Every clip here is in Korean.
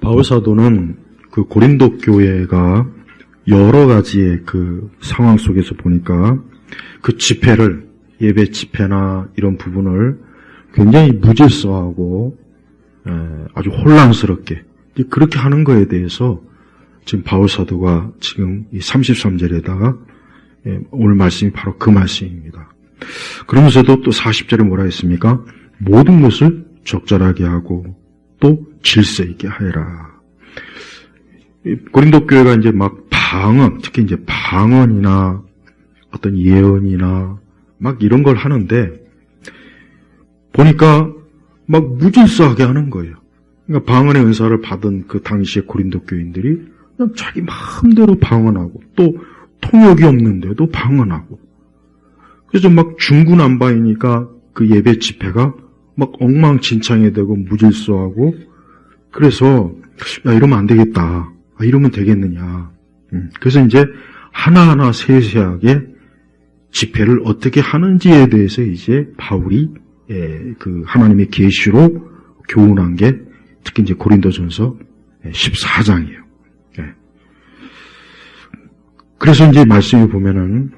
바울 사도는 그 고린도 교회가 여러 가지의 그 상황 속에서 보니까 그 집회를, 예배 집회나 이런 부분을 굉장히 무질서하고 아주 혼란스럽게 그렇게 하는 거에 대해서 지금 바울 사도가 지금 이 33절에다가 오늘 말씀이 바로 그 말씀입니다. 그러면서도 또 40절에 뭐라 했습니까? 모든 것을 적절하게 하고 또 질서 있게 하여라. 고린도 교회가 이제 막 방언, 특히 이제 방언이나 어떤 예언이나 막 이런 걸 하는데 보니까 막 무질서하게 하는 거예요. 그러니까 방언의 은사를 받은 그 당시의 고린도 교인들이 그냥 자기 마음대로 방언하고 또 통역이 없는데도 방언하고 그래서 막 중구난방이니까 그 예배 집회가 막 엉망진창이 되고 무질서하고 그래서 야 이러면 안 되겠다. 이러면 되겠느냐. 그래서 이제 하나하나 세세하게 집회를 어떻게 하는지에 대해서 이제 바울이 그 하나님의 계시로 교훈한 게 특히 이제 고린도전서 14장이에요. 그래서 이제 말씀을 보면은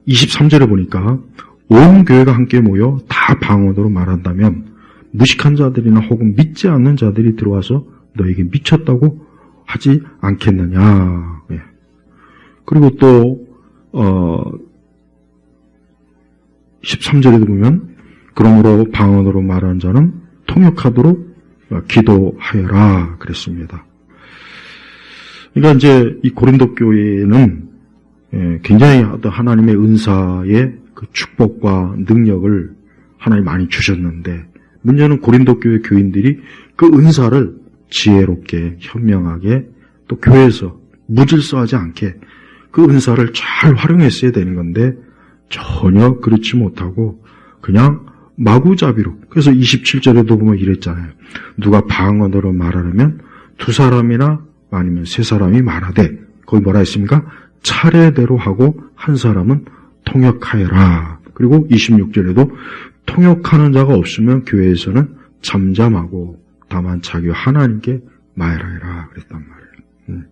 23절에 보니까 온 교회가 함께 모여 다 방언으로 말한다면 무식한 자들이나 혹은 믿지 않는 자들이 들어와서 너에게 미쳤다고 하지 않겠느냐. 그리고 또 13절에도 보면 그러므로 방언으로 말하는 자는 통역하도록 기도하여라 그랬습니다. 그러니까 이제 이 고린도 교회는 굉장히 어떤 하나님의 은사의 그 축복과 능력을 하나님 많이 주셨는데 문제는 고린도 교회 교인들이 그 은사를 지혜롭게 현명하게 또 교회에서 무질서하지 않게 그 은사를 잘 활용했어야 되는 건데 전혀 그렇지 못하고 그냥 마구잡이로. 그래서 27절에도 보면 이랬잖아요. 누가 방언으로 말하려면 두 사람이나 아니면 세 사람이 말하되 거기 뭐라 했습니까? 차례대로 하고 한 사람은 통역하여라. 그리고 26절에도 통역하는 자가 없으면 교회에서는 잠잠하고 다만 자기 하나님께 말하여라 그랬단 말이에요.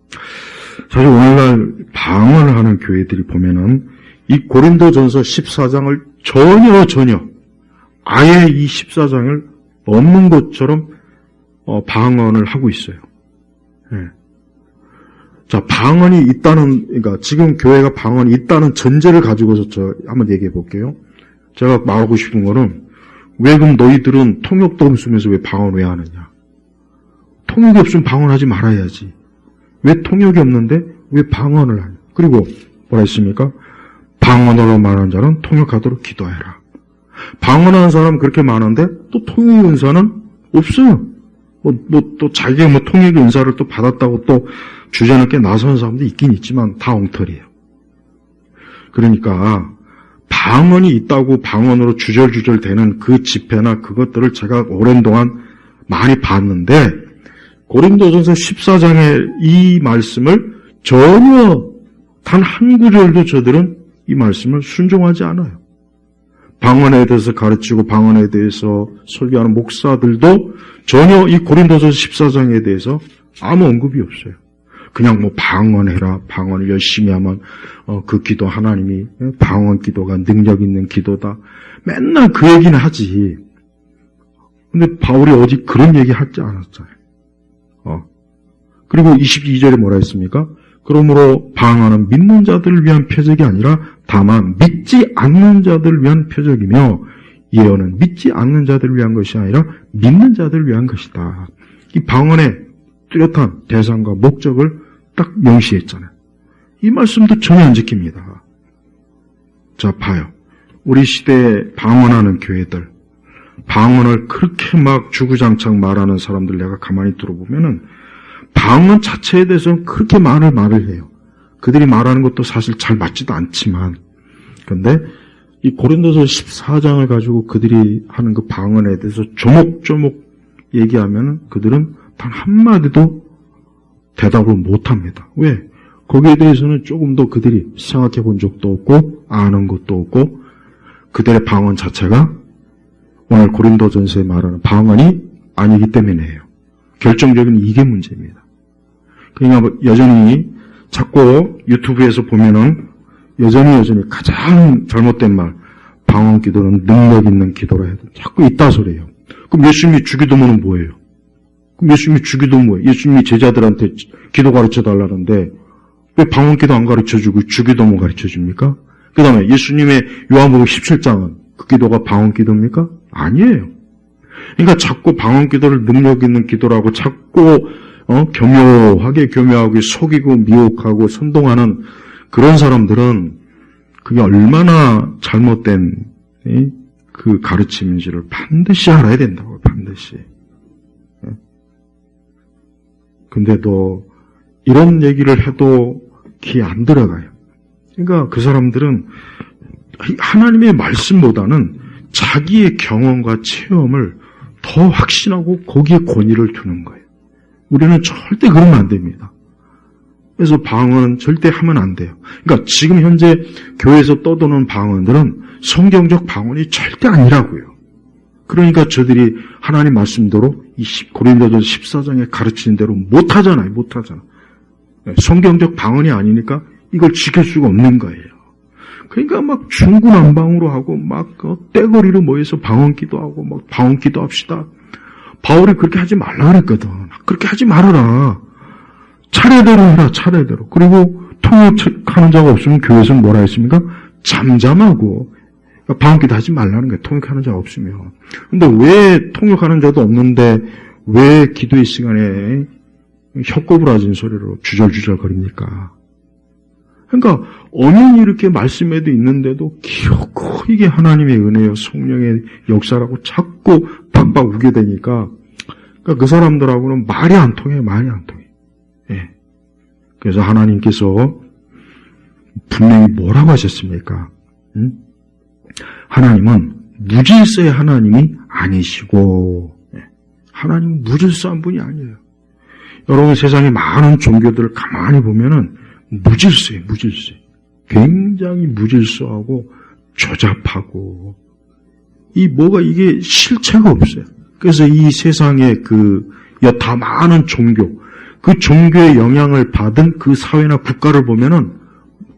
사실 오늘날 방언을 하는 교회들이 보면은 이 고린도전서 14장을 전혀 아예 이 14장을 없는 것처럼 방언을 하고 있어요. 자, 방언이 있다는, 그러니까 지금 교회가 방언이 있다는 전제를 가지고서 저 한번 얘기해 볼게요. 제가 말하고 싶은 거는 왜 그럼 너희들은 통역도 없으면서 왜 방언 왜 하느냐? 통역이 없으면 방언하지 말아야지. 왜 통역이 없는데 왜 방언을 하냐? 그리고 뭐라 했습니까? 방언으로 말하는 자는 통역하도록 기도해라. 방언하는 사람 그렇게 많은데 또 통역 은사는 없어요. 또 자기가 통역 은사를 또 받았다고 또 주제넘게 나서는 사람도 있긴 있지만 다 엉터리예요. 그러니까 방언이 있다고 방언으로 주절주절 되는 그 집회나 그것들을 제가 오랜 동안 많이 봤는데 고린도전서 14장의 이 말씀을 전혀 단 한 구절도 저들은 이 말씀을 순종하지 않아요. 방언에 대해서 가르치고 방언에 대해서 설교하는 목사들도 전혀 이 고린도전서 14장에 대해서 아무 언급이 없어요. 그냥 뭐 방언해라, 방언을 열심히 하면 그 기도 하나님이 방언 기도가 능력 있는 기도다. 맨날 그 얘기는 하지. 근데 바울이 어디 그런 얘기 하지 않았잖아요. 그리고 22절에 뭐라 했습니까? 그러므로 방언은 믿는 자들을 위한 표적이 아니라 다만 믿지 않는 자들을 위한 표적이며 예언은 믿지 않는 자들을 위한 것이 아니라 믿는 자들을 위한 것이다. 이 방언의 뚜렷한 대상과 목적을 딱 명시했잖아요. 이 말씀도 전혀 안 지킵니다. 자, 봐요. 우리 시대에 방언하는 교회들, 방언을 그렇게 막 주구장창 말하는 사람들 내가 가만히 들어보면은 방언 자체에 대해서는 그렇게 말을 해요. 그들이 말하는 것도 사실 잘 맞지도 않지만 그런데 이 고린도서 14장을 가지고 그들이 하는 그 방언에 대해서 조목조목 얘기하면 그들은 단 한마디도 대답을 못합니다. 왜? 거기에 대해서는 조금 더 그들이 생각해 본 적도 없고 아는 것도 없고 그들의 방언 자체가 오늘 고린도전서에 말하는 방언이 아니기 때문이에요. 결정적인 이게 문제입니다. 그러니까 여전히 자꾸 유튜브에서 보면은 여전히 가장 잘못된 말, 방언 기도는 능력 있는 기도라 해도 자꾸 있다 소리예요. 그럼 예수님이 주기도문은 뭐예요? 그럼 예수님이 주기도문 뭐예요? 예수님이 제자들한테 기도 가르쳐 달라는데 왜 방언 기도 안 가르쳐 주고 주기도문 가르쳐 줍니까? 그 다음에 예수님의 요한복음 17장은 그 기도가 방언 기도입니까? 아니에요. 그러니까 자꾸 방언 기도를 능력 있는 기도라고 자꾸 교묘하게 속이고 미혹하고 선동하는 그런 사람들은 그게 얼마나 잘못된 그 가르침인지를 반드시 알아야 된다고요. 반드시. 근데도 이런 얘기를 해도 귀에 안 들어가요. 그러니까 그 사람들은 하나님의 말씀보다는 자기의 경험과 체험을 더 확신하고 거기에 권위를 두는 거예요. 우리는 절대 그러면 안 됩니다. 그래서 방언은 절대 하면 안 돼요. 그러니까 지금 현재 교회에서 떠도는 방언들은 성경적 방언이 절대 아니라고요. 그러니까 저들이 하나님 말씀대로 이 고린도전서 14장에 가르치는 대로 못하잖아요. 성경적 방언이 아니니까 이걸 지킬 수가 없는 거예요. 그러니까 막 중구난방으로 하고 막 떼거리로 모여서 방언 기도하고 막 방언 기도합시다. 바울이 그렇게 하지 말라 그랬거든. 그렇게 하지 말아라. 차례대로 해라. 차례대로. 그리고 통역하는 자가 없으면 교회에서는 뭐라 했습니까? 잠잠하고 방언 기도 하지 말라는 거예요. 통역하는 자가 없으면. 근데 왜 통역하는 자도 없는데 왜 기도의 시간에 혀꼬부라진 소리로 주절주절 거립니까? 그러니까 엄연히 이렇게 말씀에도 있는데도 기어코 이게 하나님의 은혜요 성령의 역사라고 자꾸 박박 우게 되니까 그러니까 그 사람들하고는 말이 안 통해. 예. 그래서 하나님께서 분명히 뭐라고 하셨습니까? 하나님은 무질서의 하나님이 아니시고 하나님은 무질서한 분이 아니에요. 여러분 세상에 많은 종교들을 가만히 보면은 무질서예요. 굉장히 무질서하고 조잡하고 이게 실체가 없어요. 그래서 이 세상에 다 많은 종교, 그 종교의 영향을 받은 그 사회나 국가를 보면은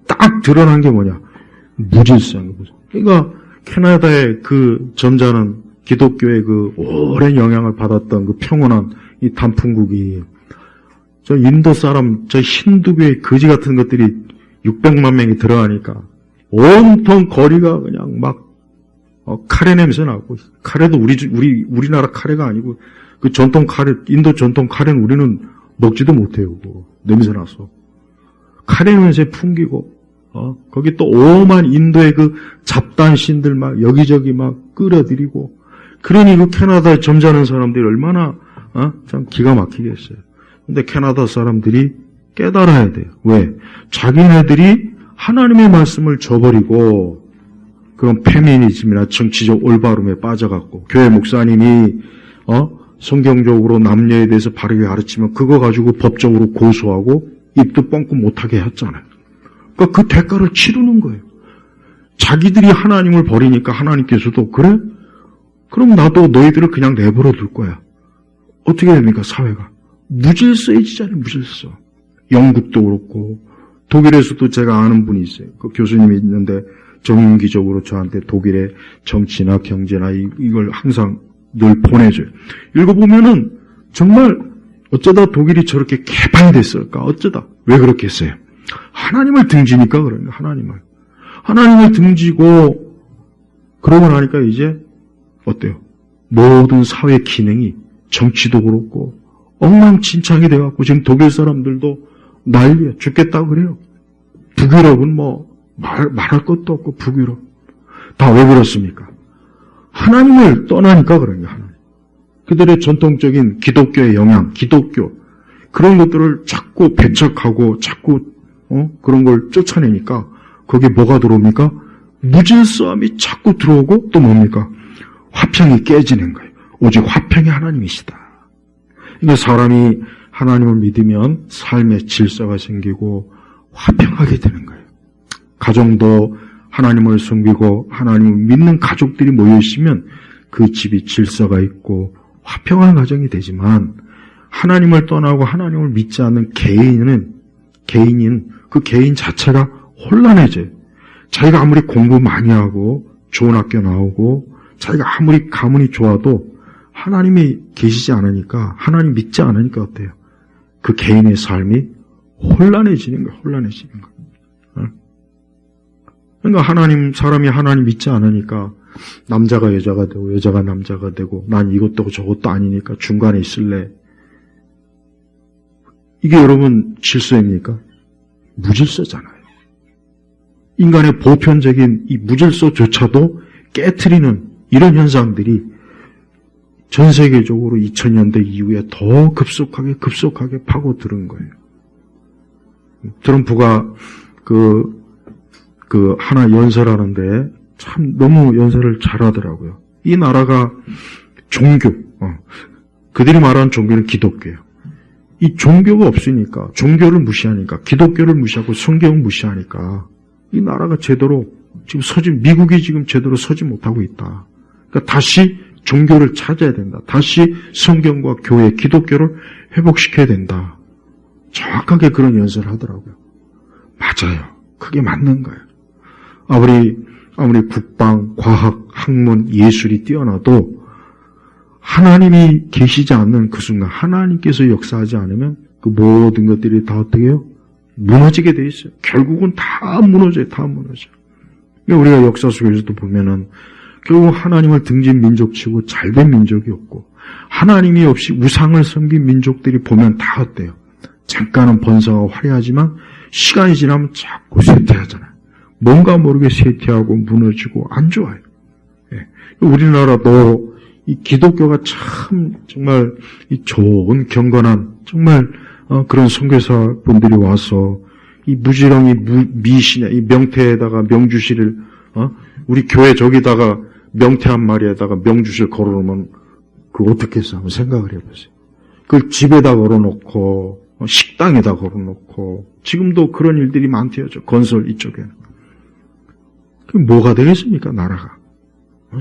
딱 드러난 게 뭐냐? 무질서한 거죠. 그러니까 캐나다의 그 점잖은 기독교의 그 오랜 영향을 받았던 그 평온한 이 단풍국이 저 인도 사람, 저 힌두교의 거지 같은 것들이 600만 명이 들어가니까 온통 거리가 그냥 막 카레 냄새 나고, 카레도 우리나라 카레가 아니고 그 전통 카레, 인도 전통 카레는 우리는 먹지도 못해요. 냄새 나서 카레 냄새 풍기고 거기 또 오만 인도의 그 잡다한 신들 막 여기저기 막 끌어들이고, 그러니 그 캐나다에 점잖은 사람들이 얼마나 참 기가 막히겠어요. 근데 캐나다 사람들이 깨달아야 돼요. 왜? 자기네들이 하나님의 말씀을 저버리고 그런 페미니즘이나 정치적 올바름에 빠져갖고 교회 목사님이 성경적으로 남녀에 대해서 바르게 가르치면 그거 가지고 법적으로 고소하고 입도 뻥끗 못하게 했잖아요. 그러니까 그 대가를 치르는 거예요. 자기들이 하나님을 버리니까 하나님께서도 그래? 그럼 나도 너희들을 그냥 내버려 둘 거야. 어떻게 됩니까? 사회가 무질서해지잖아요. 무질서. 영국도 그렇고 독일에서도 제가 아는 분이 있어요. 그 교수님이 있는데 정기적으로 저한테 독일의 정치나 경제나 이걸 항상 늘 보내줘요. 읽어보면은 정말 어쩌다 독일이 저렇게 개판됐을까? 어쩌다? 왜 그렇게 했어요? 하나님을 등지니까 그래요. 하나님을 등지고 그러고 나니까 이제 어때요? 모든 사회 기능이 정치도 그렇고 엉망진창이 돼갖고 지금 독일 사람들도 난리야. 죽겠다고 그래요. 북유럽은 말할 것도 없고 북유럽. 다 왜 그렇습니까? 하나님을 떠나니까 그런 거예요. 하나님. 그들의 전통적인 기독교의 영향, 기독교 그런 것들을 자꾸 배척하고 자꾸 그런 걸 쫓아내니까 거기에 뭐가 들어옵니까? 무질서함이 자꾸 들어오고 또 뭡니까? 화평이 깨지는 거예요. 오직 화평이 하나님이시다. 그러니까 사람이 하나님을 믿으면 삶의 질서가 생기고 화평하게 되는 거예요. 가정도 하나님을 섬기고 하나님을 믿는 가족들이 모여 있으면 그 집이 질서가 있고 화평한 가정이 되지만 하나님을 떠나고 하나님을 믿지 않는 개인인 그 개인 자체가 혼란해져요. 자기가 아무리 공부 많이 하고 좋은 학교 나오고 자기가 아무리 가문이 좋아도 하나님이 계시지 않으니까, 하나님 믿지 않으니까 어때요? 그 개인의 삶이 혼란해지는 거예요. 혼란해지는 거예요. 그러니까 사람이 하나님 믿지 않으니까 남자가 여자가 되고 여자가 남자가 되고 난 이것도 저것도 아니니까 중간에 있을래. 이게 여러분 질서입니까? 무질서잖아요. 인간의 보편적인 이 무질서조차도 깨트리는 이런 현상들이 전 세계적으로 2000년대 이후에 더 급속하게 파고드는 거예요. 트럼프가 하나 연설하는데 참 너무 연설을 잘하더라고요. 이 나라가 그들이 말하는 종교는 기독교예요. 이 종교가 없으니까, 종교를 무시하니까, 기독교를 무시하고 성경을 무시하니까 이 나라가 미국이 지금 제대로 서지 못하고 있다. 그러니까 다시 종교를 찾아야 된다. 다시 성경과 교회, 기독교를 회복시켜야 된다. 정확하게 그런 연설을 하더라고요. 맞아요. 그게 맞는 거예요. 아무리 국방, 과학, 학문, 예술이 뛰어나도 하나님이 계시지 않는 그 순간, 하나님께서 역사하지 않으면 그 모든 것들이 다 어떻게 해요? 무너지게 돼 있어요. 결국은 다 무너져요. 우리가 역사 속에서도 보면은 결국 하나님을 등진 민족치고 잘된 민족이 없고, 하나님이 없이 우상을 섬긴 민족들이 보면 다 어때요? 잠깐은 번성하고 화려하지만 시간이 지나면 자꾸 쇠퇴하잖아요. 뭔가 모르게 쇠퇴하고 무너지고 안 좋아요. 우리나라도 이 기독교가 참 정말 이 좋은 경건한 정말 그런 선교사 분들이 와서 이 무지렁이 미신에 이 명태에다가 명주실을 우리 교회 저기다가 명태 한 마리에다가 명주실 걸어놓으면 그거 어떻게 해서 한번 생각을 해보세요. 그걸 집에다 걸어놓고 식당에다 걸어놓고 지금도 그런 일들이 많대요. 저 건설 이쪽에는. 그 뭐가 되겠습니까? 나라가.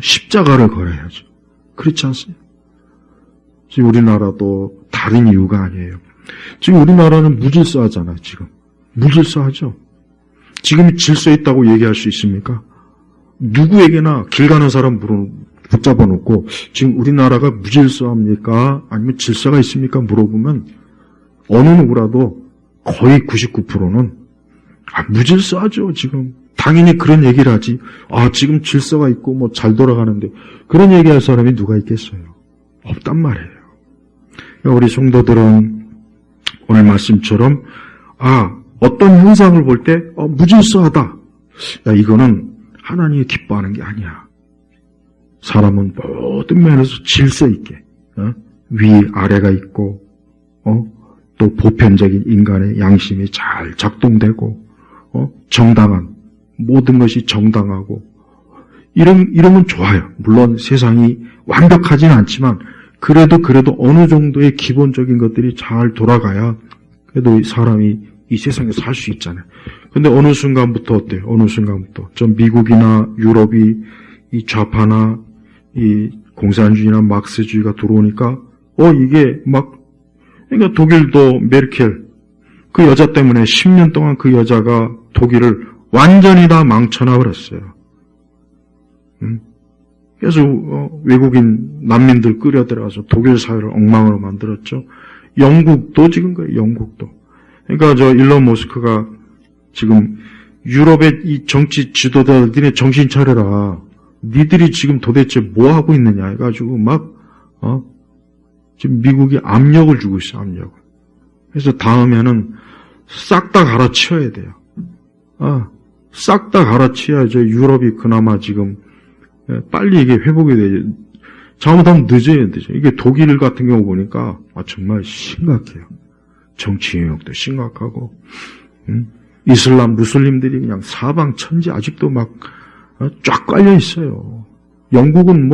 십자가를 걸어야죠. 그렇지 않습니까? 지금 우리나라도 다른 이유가 아니에요. 지금 우리나라는 무질서하잖아요. 지금 무질서하죠. 지금 질서 있다고 얘기할 수 있습니까? 누구에게나 길 가는 사람 붙잡아 놓고 지금 우리나라가 무질서합니까? 아니면 질서가 있습니까? 물어보면 어느 누구라도 거의 99%는 무질서하죠. 지금 당연히 그런 얘기를 하지. 지금 질서가 있고 뭐 잘 돌아가는데 그런 얘기할 사람이 누가 있겠어요? 없단 말이에요. 우리 성도들은 오늘 말씀처럼 어떤 현상을 볼 때 무질서하다. 이거는 하나님이 기뻐하는 게 아니야. 사람은 모든 면에서 질서 있게 위 아래가 있고 또 보편적인 인간의 양심이 잘 작동되고 정당한 모든 것이 정당하고 이러면 좋아요. 물론 세상이 완벽하지는 않지만 그래도 어느 정도의 기본적인 것들이 잘 돌아가야 그래도 사람이 이 세상에 살 수 있잖아요. 근데 어느 순간부터 어때요? 어느 순간부터 좀 미국이나 유럽이 이 좌파나 이 공산주의나 막스주의가 들어오니까 이게 그러니까 독일도 메르켈 그 여자 때문에 10년 동안 그 여자가 독일을 완전히 다 망쳐놔 버렸어요. 그래서 외국인 난민들 끌어들여가서 독일 사회를 엉망으로 만들었죠. 영국도 지금 그래요. 영국도. 그러니까 일론 머스크가 지금 유럽의 이 정치 지도자들이 정신 차려라. 니들이 지금 도대체 뭐 하고 있느냐 해가지고 지금 미국이 압력을 주고 있어요. 압력을. 그래서 다음에는 싹 다 갈아치워야 돼요. 싹 다 갈아치워야죠. 유럽이 그나마 지금 빨리 이게 회복이 되죠. 잘못하면 늦어요. 이게 독일 같은 경우 보니까 정말 심각해요. 정치 영역도 심각하고 이슬람 무슬림들이 그냥 사방천지 아직도 쫙 깔려 있어요. 영국은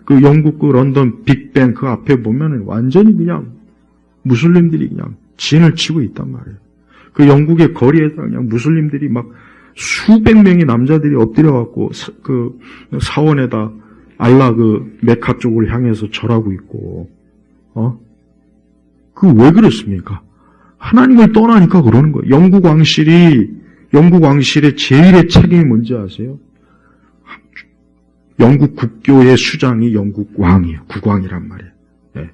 그 영국 그 런던 빅벤 그 앞에 보면은 완전히 그냥 무슬림들이 그냥 진을 치고 있단 말이에요. 그 영국의 거리에서 그냥 무슬림들이 수백 명의 남자들이 엎드려갖고 그 사원에다 알라 그 메카 쪽을 향해서 절하고 있고, 그 왜 그렇습니까? 하나님을 떠나니까 그러는 거예요. 영국 왕실의 제일의 책임이 뭔지 아세요? 영국 국교의 수장이 영국 왕이에요. 국왕이란 말이에요. 네.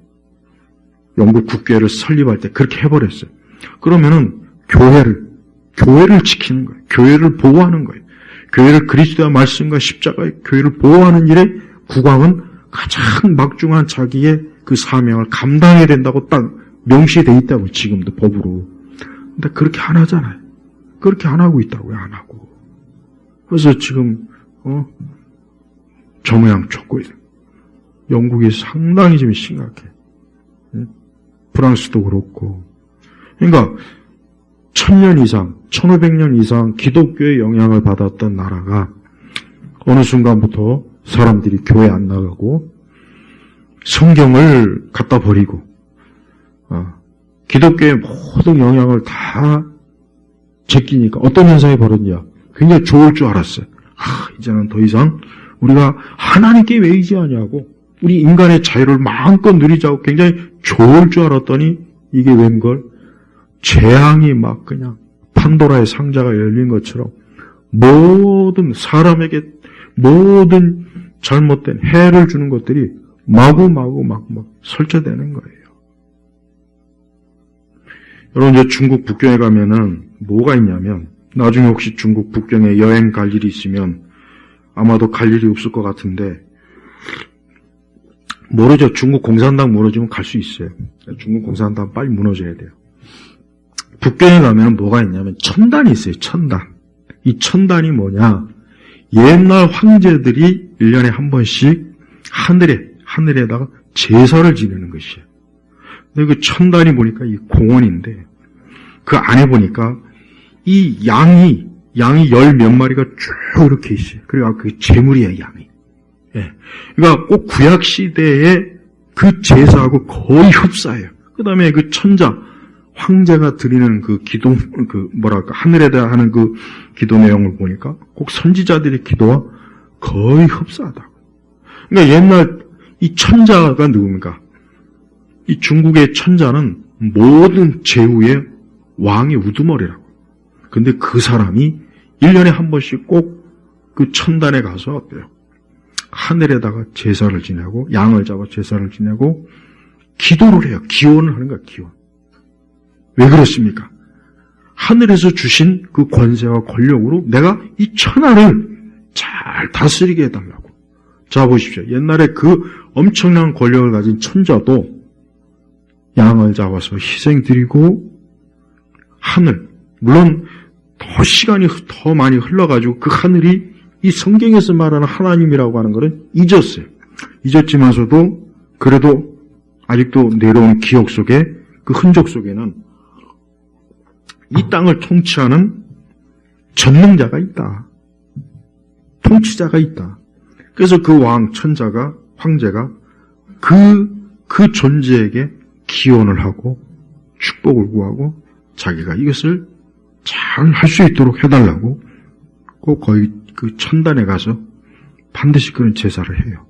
영국 국교회를 설립할 때 그렇게 해버렸어요. 그러면은 교회를 지키는 거예요. 교회를 보호하는 거예요. 교회를 그리스도의 말씀과 십자가의 교회를 보호하는 일에 국왕은 가장 막중한 자기의 그 사명을 감당해야 된다고 딱 명시되어 있다고, 지금도 법으로. 근데 그렇게 안 하잖아요. 그렇게 안 하고 있다고요, 안 하고. 그래서 지금, 저 모양 쫓고 있어요. 영국이 상당히 지금 심각해. 프랑스도 그렇고. 그러니까, 1000년 이상, 1500년 이상 기독교의 영향을 받았던 나라가 어느 순간부터 사람들이 교회 안 나가고 성경을 갖다 버리고 기독교의 모든 영향을 다 제끼니까 어떤 현상이 벌어지냐. 굉장히 좋을 줄 알았어요. 이제는 더 이상 우리가 하나님께 왜 의지하냐고, 우리 인간의 자유를 마음껏 누리자고 굉장히 좋을 줄 알았더니 이게 웬걸? 재앙이 막 그냥 판도라의 상자가 열린 것처럼 모든 사람에게 모든 잘못된 해를 주는 것들이 마구마구 막 설치되는 거예요. 여러분, 이제 중국 북경에 가면은 뭐가 있냐면, 나중에 혹시 중국 북경에 여행 갈 일이 있으면 아마도 갈 일이 없을 것 같은데, 모르죠. 중국 공산당 무너지면 갈 수 있어요. 중국 공산당 빨리 무너져야 돼요. 북경에 가면 뭐가 있냐면 천단이 있어요. 천단. 이 천단이 뭐냐? 옛날 황제들이 1년에 한 번씩 하늘에다가 제사를 지내는 것이에요. 근데 그 천단이 보니까 이 공원인데, 그 안에 보니까 이 양이 10몇 마리가 쭉 이렇게 있어요. 그리고 그 제물이에요, 양이. 예. 그러니까 꼭 구약 시대에 그 제사하고 거의 흡사해요. 그 다음에 그 천자, 황제가 드리는 그 기도, 하늘에다 하는 그 기도 내용을 보니까 꼭 선지자들의 기도와 거의 흡사하다고. 그러니까 옛날 이 천자가 누굽니까? 이 중국의 천자는 모든 제후의 왕의 우두머리라고. 근데 그 사람이 1년에 한 번씩 꼭 그 천단에 가서 어때요? 하늘에다가 제사를 지내고, 양을 잡아 제사를 지내고, 기도를 해요. 기원을 하는 거야, 기원. 왜 그렇습니까? 하늘에서 주신 그 권세와 권력으로 내가 이 천하를 잘 다스리게 해달라고. 자, 보십시오. 옛날에 그 엄청난 권력을 가진 천자도 양을 잡아서 희생드리고, 하늘, 물론 더 시간이 더 많이 흘러가지고 그 하늘이 이 성경에서 말하는 하나님이라고 하는 것은 잊었어요. 잊었지만서도 그래도 아직도 내려오는 기억 속에, 그 흔적 속에는 이 땅을 통치하는 전능자가 있다. 통치자가 있다. 그래서 그 천자가, 황제가 그 존재에게 기원을 하고 축복을 구하고 자기가 이것을 잘 할 수 있도록 해달라고 꼭 거의 그 천단에 가서 반드시 그런 제사를 해요.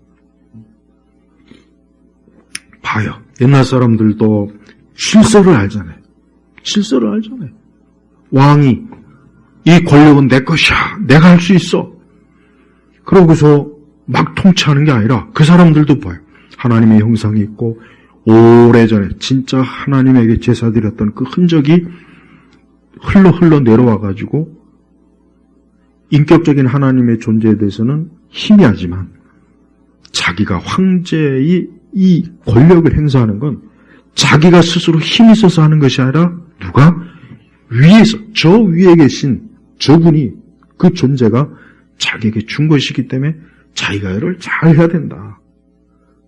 봐요. 옛날 사람들도 실서를 알잖아요. 실서를 알잖아요. 왕이 이 권력은 내 것이야. 내가 할 수 있어. 그러고서 막 통치하는 게 아니라 그 사람들도 봐요. 하나님의 형상이 있고 오래전에 진짜 하나님에게 제사 드렸던 그 흔적이 흘러 내려와가지고 인격적인 하나님의 존재에 대해서는 희미하지만 자기가 황제의 이 권력을 행사하는 건 자기가 스스로 힘이 있어서 하는 것이 아니라 누가 위에서, 저 위에 계신 저분이, 그 존재가 자기에게 준 것이기 때문에 자기가 이를 잘 해야 된다.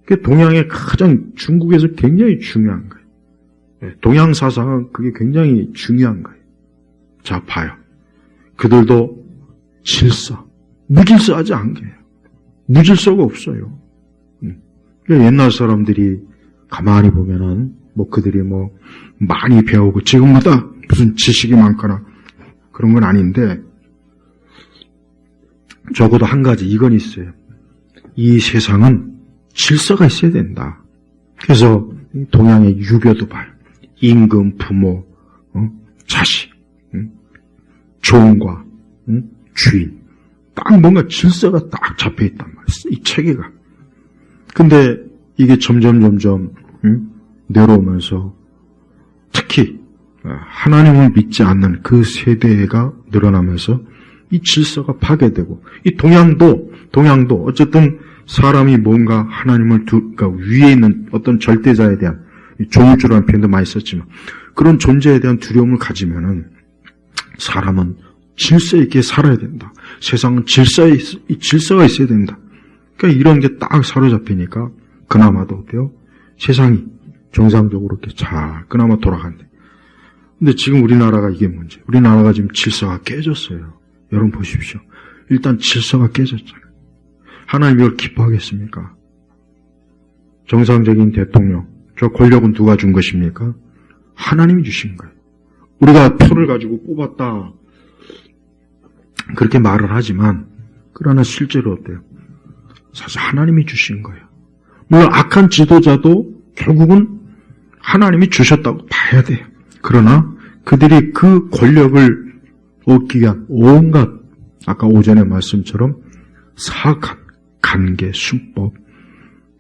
그게 동양의 가장, 중국에서 굉장히 중요한 거예요. 동양 사상은 그게 굉장히 중요한 거예요. 자, 봐요. 그들도 질서, 무질서하지 않게 해요. 무질서가 없어요. 그러니까 옛날 사람들이 가만히 보면은 그들이 많이 배우고 지금보다 무슨 지식이 많거나 그런 건 아닌데, 적어도 한 가지 이건 있어요. 이 세상은 질서가 있어야 된다. 그래서 동양의 유교도 봐요. 임금, 부모, 자식, 종과, 주인. 딱 뭔가 질서가 딱 잡혀있단 말이에요. 이 체계가. 근데 이게 점점 내려오면서 특히 하나님을 믿지 않는 그 세대가 늘어나면서 이 질서가 파괴되고, 이 동양도 어쨌든 사람이 뭔가 하나님을 그러니까 위에 있는 어떤 절대자에 대한, 조물주라는 표현도 많이 썼지만 그런 존재에 대한 두려움을 가지면은 사람은 질서 있게 살아야 된다. 세상은 질서가 있어야 된다. 그러니까 이런 게 딱 사로잡히니까 그나마도 어때요? 세상이 정상적으로 이렇게 잘 그나마 돌아간대. 근데 지금 우리나라가 이게 문제. 우리나라가 지금 질서가 깨졌어요. 여러분 보십시오. 일단 질서가 깨졌잖아요. 하나님 이걸 기뻐하겠습니까? 정상적인 대통령, 저 권력은 누가 준 것입니까? 하나님이 주신 거예요. 우리가 표를 가지고 뽑았다. 그렇게 말을 하지만 그러나 실제로 어때요? 사실 하나님이 주신 거예요. 물론 악한 지도자도 결국은 하나님이 주셨다고 봐야 돼요. 그러나 그들이 그 권력을 얻기 위한 온갖 아까 오전의 말씀처럼 사악한 관계, 순법,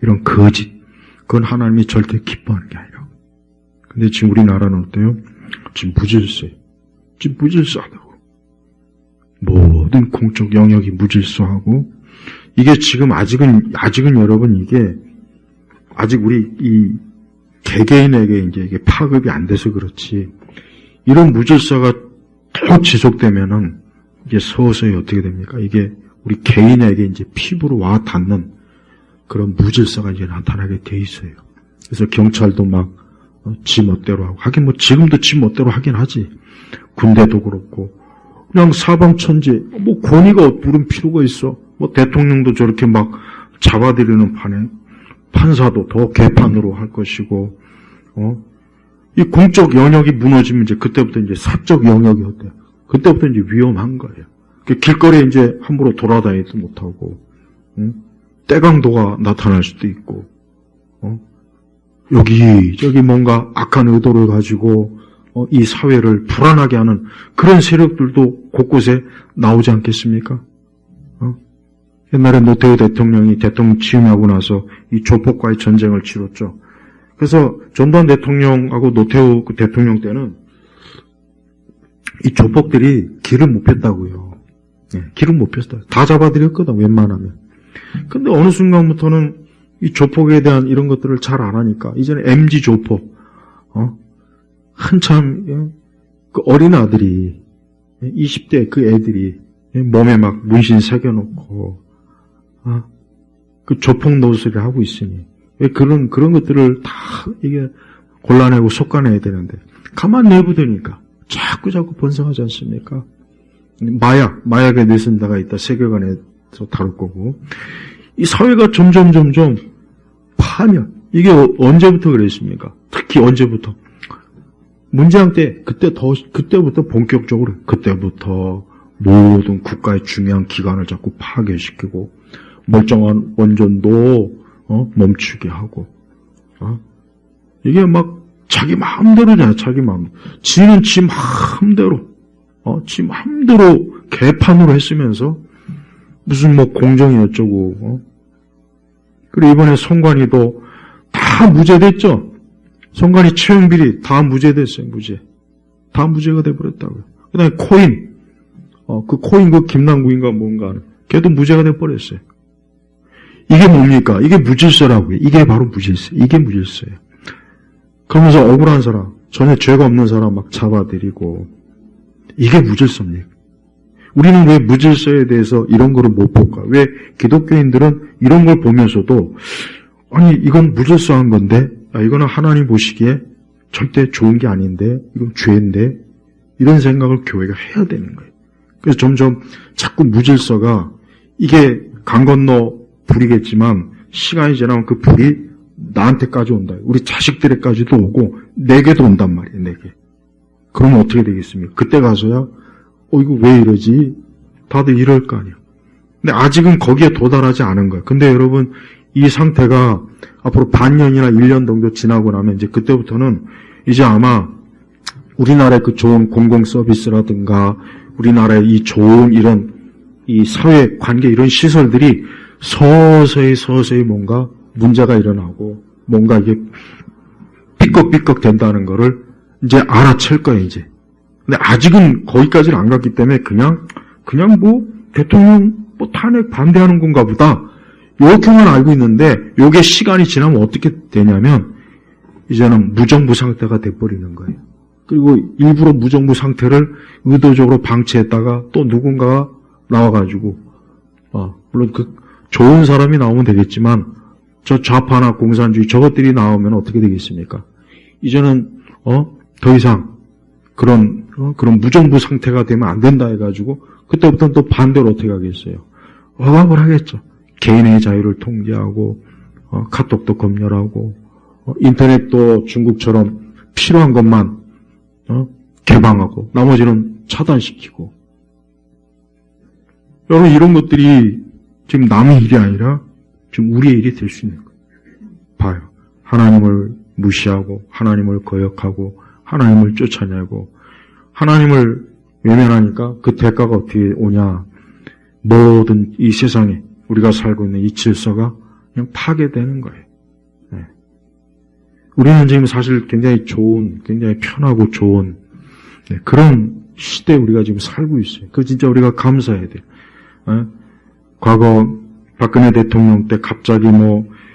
이런 거짓, 그건 하나님이 절대 기뻐하는 게 아니라고. 근데 지금 우리나라는 어때요? 지금 무질서해요. 지금 무질서하다고. 모든 공적 영역이 무질서하고, 이게 지금 아직은 여러분 이게, 아직 우리 이 개개인에게 이게 파급이 안 돼서 그렇지, 이런 무질서가 더 지속되면은, 이게 서서히 어떻게 됩니까? 이게 우리 개인에게 이제 피부로 와 닿는 그런 무질서가 이제 나타나게 돼 있어요. 그래서 경찰도 막 지 멋대로 하고, 하긴 뭐 지금도 지 멋대로 하긴 하지. 군대도 그렇고 그냥 사방천지 뭐 권위가 부른 필요가 있어. 뭐 대통령도 저렇게 막 잡아들이는 판에 판사도 더 개판으로 할 것이고, 이 공적 영역이 무너지면 이제 그때부터 이제 사적 영역이 어때요? 그때부터 이제 위험한 거예요. 길거리에 이제 함부로 돌아다니지도 못하고, 떼강도가 나타날 수도 있고, 여기저기 뭔가 악한 의도를 가지고, 이 사회를 불안하게 하는 그런 세력들도 곳곳에 나오지 않겠습니까? 옛날에 노태우 대통령이 대통령 취임하고 나서 이 조폭과의 전쟁을 치렀죠. 그래서 전두환 대통령하고 노태우 대통령 때는 이 조폭들이 길을 못 폈다고요. 네, 길을 못 폈어요. 다 잡아들였거든, 웬만하면. 근데 어느 순간부터는 이 조폭에 대한 이런 것들을 잘 안 하니까, 이제는 MG 조폭, 한참, 그 어린 아들이, 20대 그 애들이 몸에 막 문신 새겨놓고, 그 조폭 노릇을 하고 있으니, 왜 그런 것들을 다 이게 골라내고 솎아내야 되는데, 가만 내버두니까 자꾸 번성하지 않습니까? 마약에 내선다가 있다 세계관에서 다룰 거고, 이 사회가 점점 파면, 이게 언제부터 그랬습니까? 특히 언제부터? 문재인 때, 그때부터 본격적으로, 그때부터 모든 국가의 중요한 기관을 자꾸 파괴시키고, 멀쩡한 원전도, 멈추게 하고, 이게 막 자기 마음대로잖아요, 자기 마음대로. 지는 지 마음대로, 지 마음대로 개판으로 했으면서, 무슨 뭐 공정이 어쩌고, 그리고 이번에 송관이도 다 무죄됐죠? 송관이 채용비리 다 무죄됐어요, 무죄. 다 무죄가 돼버렸다고요. 그 다음에 코인, 그 코인 그 김남국인가 뭔가, 걔도 무죄가 돼버렸어요. 이게 뭡니까? 이게 무질서라고요. 이게 바로 무질서. 이게 무질서예요. 그러면서 억울한 사람, 전혀 죄가 없는 사람 막 잡아들이고, 이게 무질서입니까? 우리는 왜 무질서에 대해서 이런 거를 못 볼까? 왜 기독교인들은 이런 걸 보면서도, 아니, 이건 무질서한 건데, 이거는 하나님 보시기에 절대 좋은 게 아닌데, 이건 죄인데, 이런 생각을 교회가 해야 되는 거예요. 그래서 점점 자꾸 무질서가, 이게 강 건너 불이겠지만, 시간이 지나면 그 불이 나한테까지 온다. 우리 자식들에까지도 오고, 내게도 온단 말이에요, 내게. 그러면 어떻게 되겠습니까? 그때 가서야, 이거 왜 이러지? 다들 이럴 거 아니에요. 근데 아직은 거기에 도달하지 않은 거예요. 근데 여러분, 이 상태가 앞으로 반년이나 1년 정도 지나고 나면 이제 그때부터는 이제 아마 우리나라의 그 좋은 공공 서비스라든가 우리나라의 이 좋은 이런 이 사회 관계 이런 시설들이 서서히 뭔가 문제가 일어나고 뭔가 이게 삐걱삐걱 된다는 거를 이제 알아챌 거예요, 이제. 근데 아직은 거기까지는 안 갔기 때문에 그냥 뭐 대통령 뭐 탄핵 반대하는 건가 보다. 이렇게만 알고 있는데 요게 시간이 지나면 어떻게 되냐면 이제는 무정부 상태가 돼버리는 거예요. 그리고 일부러 무정부 상태를 의도적으로 방치했다가 또 누군가가 나와가지고 물론 그 좋은 사람이 나오면 되겠지만 저 좌파나 공산주의 저것들이 나오면 어떻게 되겠습니까? 이제는 더 이상 그런 무정부 상태가 되면 안 된다 해가지고 그때부터는 또 반대로 어떻게 하겠어요? 억압을 하겠죠. 개인의 자유를 통제하고 카톡도 검열하고 인터넷도 중국처럼 필요한 것만 개방하고 나머지는 차단시키고. 여러분 이런 것들이 지금 남의 일이 아니라 지금 우리의 일이 될 수 있는 거예요. 봐요. 하나님을 무시하고 하나님을 거역하고 하나님을 쫓아내고 하나님을 외면하니까 그 대가가 어떻게 오냐. 모든 이 세상에 우리가 살고 있는 이 질서가 그냥 파괴되는 거예요. 네. 우리는 지금 사실 굉장히 편하고 좋은 그런 시대에 우리가 지금 살고 있어요. 그거 진짜 우리가 감사해야 돼요. 과거 박근혜 대통령 때 갑자기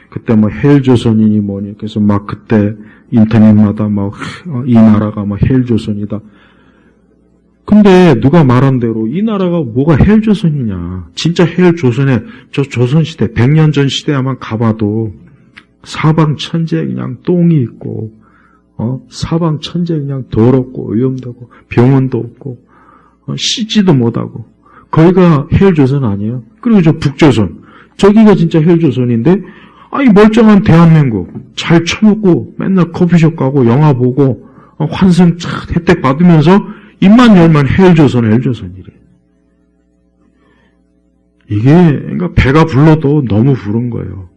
그때 헬조선이니 뭐니 그래서 막 그때 인터넷마다 이 나라가 헬조선이다. 근데 누가 말한 대로 이 나라가 뭐가 헬조선이냐. 진짜 헬조선에 저 조선시대 100년 전 시대에만 가봐도 사방천지에 그냥 똥이 있고 사방천지에 그냥 더럽고 오염되고 병원도 없고 씻지도 못하고 거기가 헬조선 아니에요? 그리고 저 북조선 저기가 진짜 헬조선인데 이 멀쩡한 대한민국 잘 처먹고 맨날 커피숍 가고 영화 보고 환승 혜택 받으면서 입만 열면 헬조선이래. 이게 그러니까 배가 불러도 너무 부른 거예요.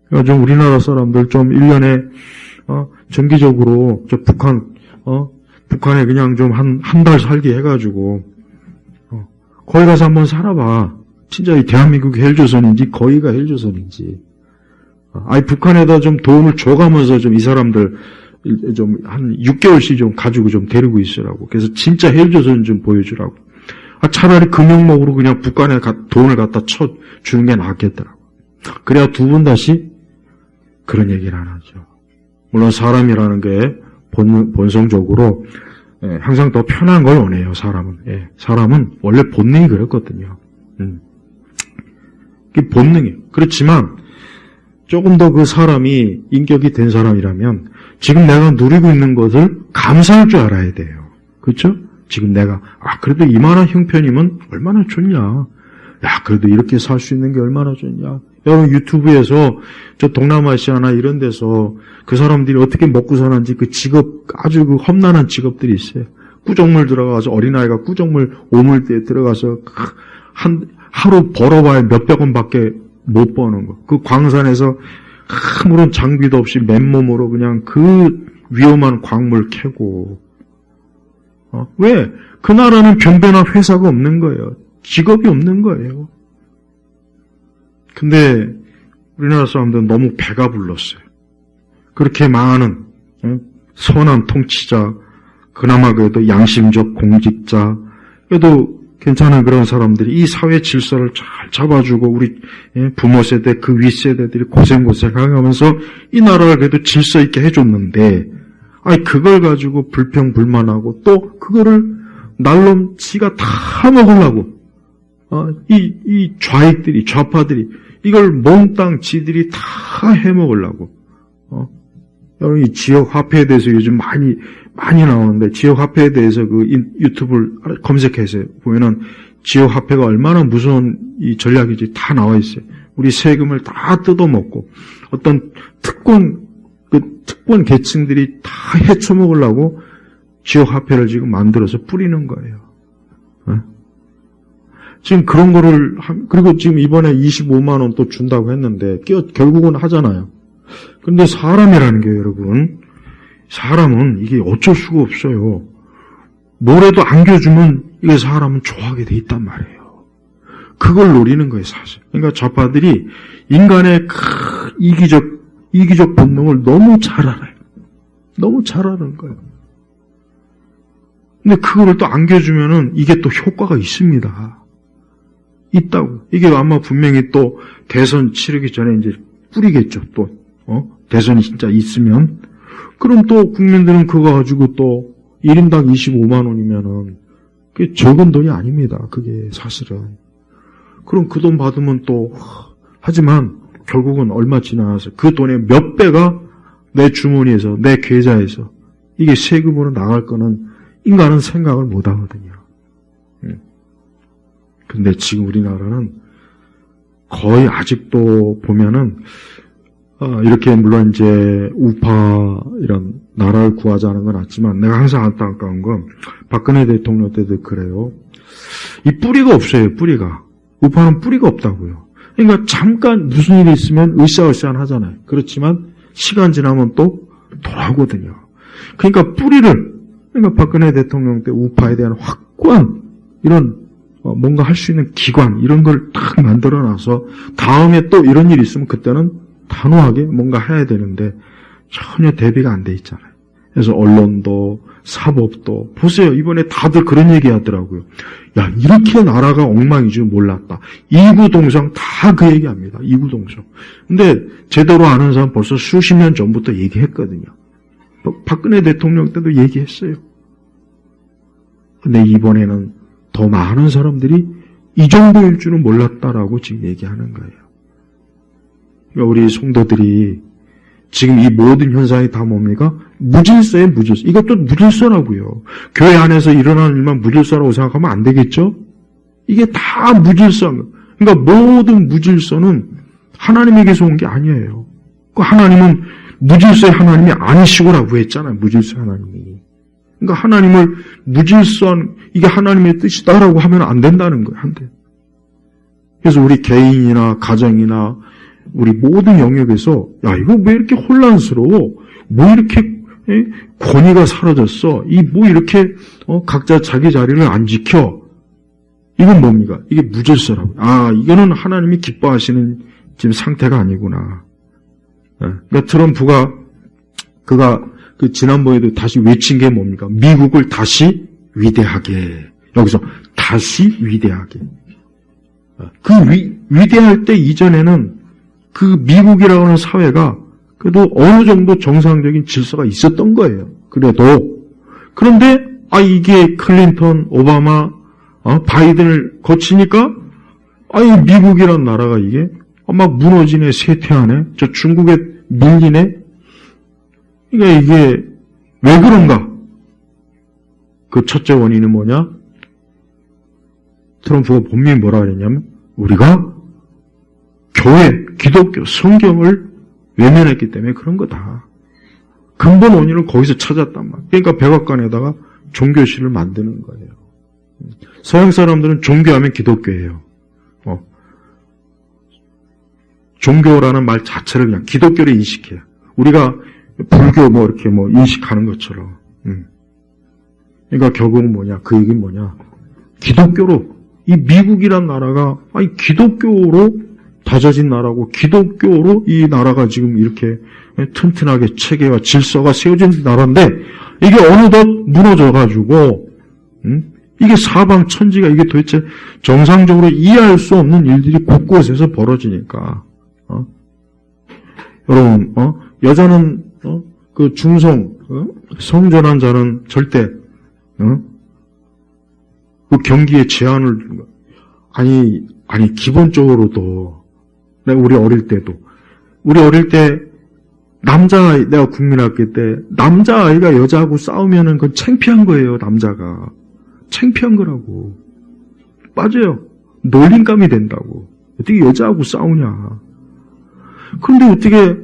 그러니까 좀 우리나라 사람들 좀 1년에 정기적으로 저 북한에 그냥 좀 한 달 살게 해가지고 거기 가서 한번 살아봐. 진짜 이 대한민국이 헬조선인지 거기가 헬조선인지. 북한에다 좀 도움을 줘가면서 좀 이 사람들 좀 한 6개월씩 좀 가지고 좀 데리고 있으라고. 그래서 진짜 헬조선 좀 보여주라고. 차라리 금융목으로 그냥 북한에 돈을 갖다 쳐 주는 게 낫겠더라고. 그래야 두 분 다시 그런 얘기를 안 하죠. 물론 사람이라는 게 본성적으로 항상 더 편한 걸 원해요. 사람은 원래 본능이 그랬거든요. 그게 본능이에요. 그렇지만 조금 더 그 사람이 인격이 된 사람이라면 지금 내가 누리고 있는 것을 감사할 줄 알아야 돼요. 그렇죠? 지금 내가 그래도 이만한 형편이면 얼마나 좋냐. 그래도 이렇게 살 수 있는 게 얼마나 좋냐. 여러분 유튜브에서 저 동남아시아나 이런 데서 그 사람들이 어떻게 먹고 사는지 그 직업 아주 그 험난한 직업들이 있어요. 꾸정물 들어가서 어린아이가 꾸정물 오물대에 들어가서 하루 벌어봐야 몇백 원밖에 못 버는 거. 그 광산에서 아무런 장비도 없이 맨몸으로 그냥 그 위험한 광물 캐고. 왜? 그 나라는 변변한 회사가 없는 거예요. 직업이 없는 거예요. 근데 우리나라 사람들은 너무 배가 불렀어요. 그렇게 많은 선한 통치자, 그나마 그래도 양심적 공직자, 그래도 괜찮은 그런 사람들이 이 사회 질서를 잘 잡아주고 우리 부모 세대 그 윗세대들이 고생하면서 이 나라를 그래도 질서 있게 해줬는데 그걸 가지고 불평불만하고 또 그거를 날로 지가 다 먹으려고 이 좌파들이 이걸 몽땅 지들이 다 해먹으려고. 여러분 이 지역 화폐에 대해서 요즘 많이 나오는데 지역 화폐에 대해서 그 유튜브를 검색해서 보면은 지역 화폐가 얼마나 무서운 이 전략인지 다 나와 있어요. 우리 세금을 다 뜯어먹고 어떤 특권 계층들이 다 헤쳐먹으려고 지역 화폐를 지금 만들어서 뿌리는 거예요. 지금 그런 거를 그리고 지금 이번에 25만 원 또 준다고 했는데 결국은 하잖아요. 근데 사람이라는 게 여러분 사람은 이게 어쩔 수가 없어요. 뭐라도 안겨주면 이게 사람은 좋아하게 돼 있단 말이에요. 그걸 노리는 거예요, 사실. 그러니까 좌파들이 인간의 이기적 본능을 너무 잘 알아요. 너무 잘 아는 거예요. 근데 그거를 또 안겨주면은 이게 또 효과가 있습니다. 있다고. 이게 아마 분명히 또 대선 치르기 전에 이제 뿌리겠죠, 또. 대선이 진짜 있으면. 그럼 또 국민들은 그거 가지고 또 1인당 25만 원이면은 그게 적은 돈이 아닙니다. 그게 사실은. 그럼 그 돈 받으면 또, 하지만 결국은 얼마 지나서 그 돈의 몇 배가 내 주머니에서, 내 계좌에서 이게 세금으로 나갈 거는 인간은 생각을 못 하거든요. 근데 지금 우리나라는 거의 아직도 보면은, 이렇게 물론 이제 우파 이런 나라를 구하자는 건 맞지만 내가 항상 안타까운 건 박근혜 대통령 때도 그래요. 이 뿌리가 없어요, 뿌리가. 우파는 뿌리가 없다고요. 그러니까 잠깐 무슨 일이 있으면 으쌰으쌰 하잖아요. 그렇지만 시간 지나면 또 돌아오거든요. 그러니까 그러니까 박근혜 대통령 때 우파에 대한 확고한 이런 뭔가 할 수 있는 기관 이런 걸 딱 만들어놔서 다음에 또 이런 일이 있으면 그때는 단호하게 뭔가 해야 되는데 전혀 대비가 안 돼 있잖아요. 그래서 언론도 사법도 보세요. 이번에 다들 그런 얘기 하더라고요. 야, 이렇게 나라가 엉망인 줄 몰랐다. 이구동성 다 그 얘기합니다. 이구동성. 근데 제대로 아는 사람 벌써 수십 년 전부터 얘기했거든요. 박근혜 대통령 때도 얘기했어요. 근데 이번에는 더 많은 사람들이 이 정도일 줄은 몰랐다라고 지금 얘기하는 거예요. 그러니까 우리 성도들이 지금 이 모든 현상이 다 뭡니까? 무질서예요, 무질서. 이것도 무질서라고요. 교회 안에서 일어나는 일만 무질서라고 생각하면 안 되겠죠? 이게 다 무질서한 거예요. 그러니까 모든 무질서는 하나님에게서 온 게 아니에요. 그 하나님은 무질서의 하나님이 아니시고라고 했잖아요. 무질서의 하나님이. 그러니까 하나님을 무질서한 이게 하나님의 뜻이다라고 하면 안 된다는 거예요. 안 돼. 그래서 우리 개인이나 가정이나 우리 모든 영역에서 야 이거 왜 이렇게 혼란스러워? 뭐 이렇게 권위가 사라졌어? 이 뭐 이렇게 각자 자기 자리를 안 지켜? 이건 뭡니까? 이게 무질서라고. 아 이거는 하나님이 기뻐하시는 지금 상태가 아니구나. 그러니까 트럼프가 그 지난번에도 다시 외친 게 뭡니까? 미국을 다시 위대하게. 여기서 다시 위대하게. 그 위대할 때 이전에는 그 미국이라고 하는 사회가 그래도 어느 정도 정상적인 질서가 있었던 거예요. 그런데 이게 클린턴, 오바마, 바이든을 거치니까 이 미국이라는 나라가 이게 막 무너지네, 쇠퇴하네, 저 중국에 밀리네. 그러니까 이게 왜 그런가? 그 첫째 원인은 뭐냐? 트럼프가 분명히 뭐라 그랬냐면 우리가 교회, 기독교, 성경을 외면했기 때문에 그런 거다. 근본 원인을 거기서 찾았단 말이에요. 그러니까 백악관에다가 종교실을 만드는 거예요. 서양 사람들은 종교하면 기독교예요. 종교라는 말 자체를 그냥 기독교를 인식해요. 우리가 불교 이렇게 인식하는 것처럼. 그러니까 결국은 뭐냐? 그 얘기는 뭐냐? 기독교로, 이 미국이란 나라가, 기독교로 다져진 나라고, 기독교로 이 나라가 지금 이렇게 튼튼하게 체계와 질서가 세워진 나라인데, 이게 어느덧 무너져가지고, 이게 사방 천지가 이게 도대체 정상적으로 이해할 수 없는 일들이 곳곳에서 벌어지니까, 여러분, 여자는, 그 중성, 성전한 자는 절대, 그 경기에 제한을, 아니, 기본적으로도, 우리 어릴 때, 남자아이, 내가 국민학교 때, 남자아이가 여자하고 싸우면은 그건 창피한 거예요, 남자가. 창피한 거라고. 맞아요. 놀림감이 된다고. 어떻게 여자하고 싸우냐. 그런데 어떻게,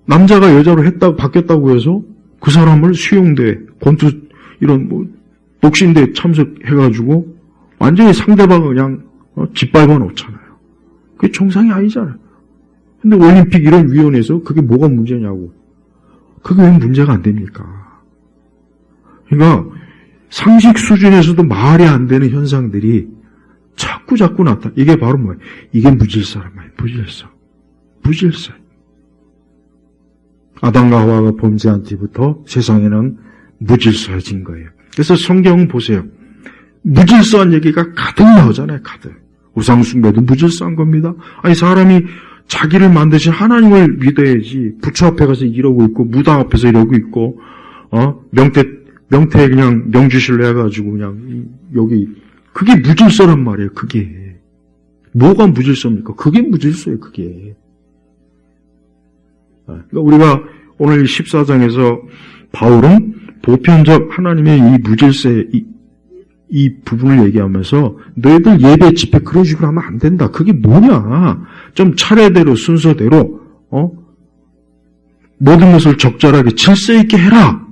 남자가 여자로 바뀌었다고 해서 그 사람을 수용대, 권투, 복싱대 참석해가지고 완전히 상대방을 그냥 짓밟아 놓잖아요. 그게 정상이 아니잖아요. 근데 올림픽 이런 위원회에서 그게 뭐가 문제냐고. 그게 왜 문제가 안 됩니까? 그러니까 상식 수준에서도 말이 안 되는 현상들이 자꾸 나타나. 이게 바로 뭐예요? 이게 무질서란 말이에요. 무질서. 아담과 하와가 범죄한 뒤부터 세상에는 무질서해진 거예요. 그래서 성경 보세요. 무질서한 얘기가 가득 나오잖아요. 가득. 우상숭배도 무질서한 겁니다. 아니 사람이 자기를 만드신 하나님을 믿어야지 부처 앞에 가서 이러고 있고 무당 앞에서 이러고 있고 명태에 그냥 명주실로 해가지고 그냥 여기 그게 무질서란 말이에요. 그게 뭐가 무질서입니까? 그게 무질서예요. 그게. 그러니까 우리가 오늘 14장에서 바울은 보편적 하나님의 이 무질서의 이 부분을 얘기하면서 너희들 예배 집회 그런 식으로 하면 안 된다. 그게 뭐냐? 좀 차례대로 순서대로 모든 것을 적절하게 질서 있게 해라.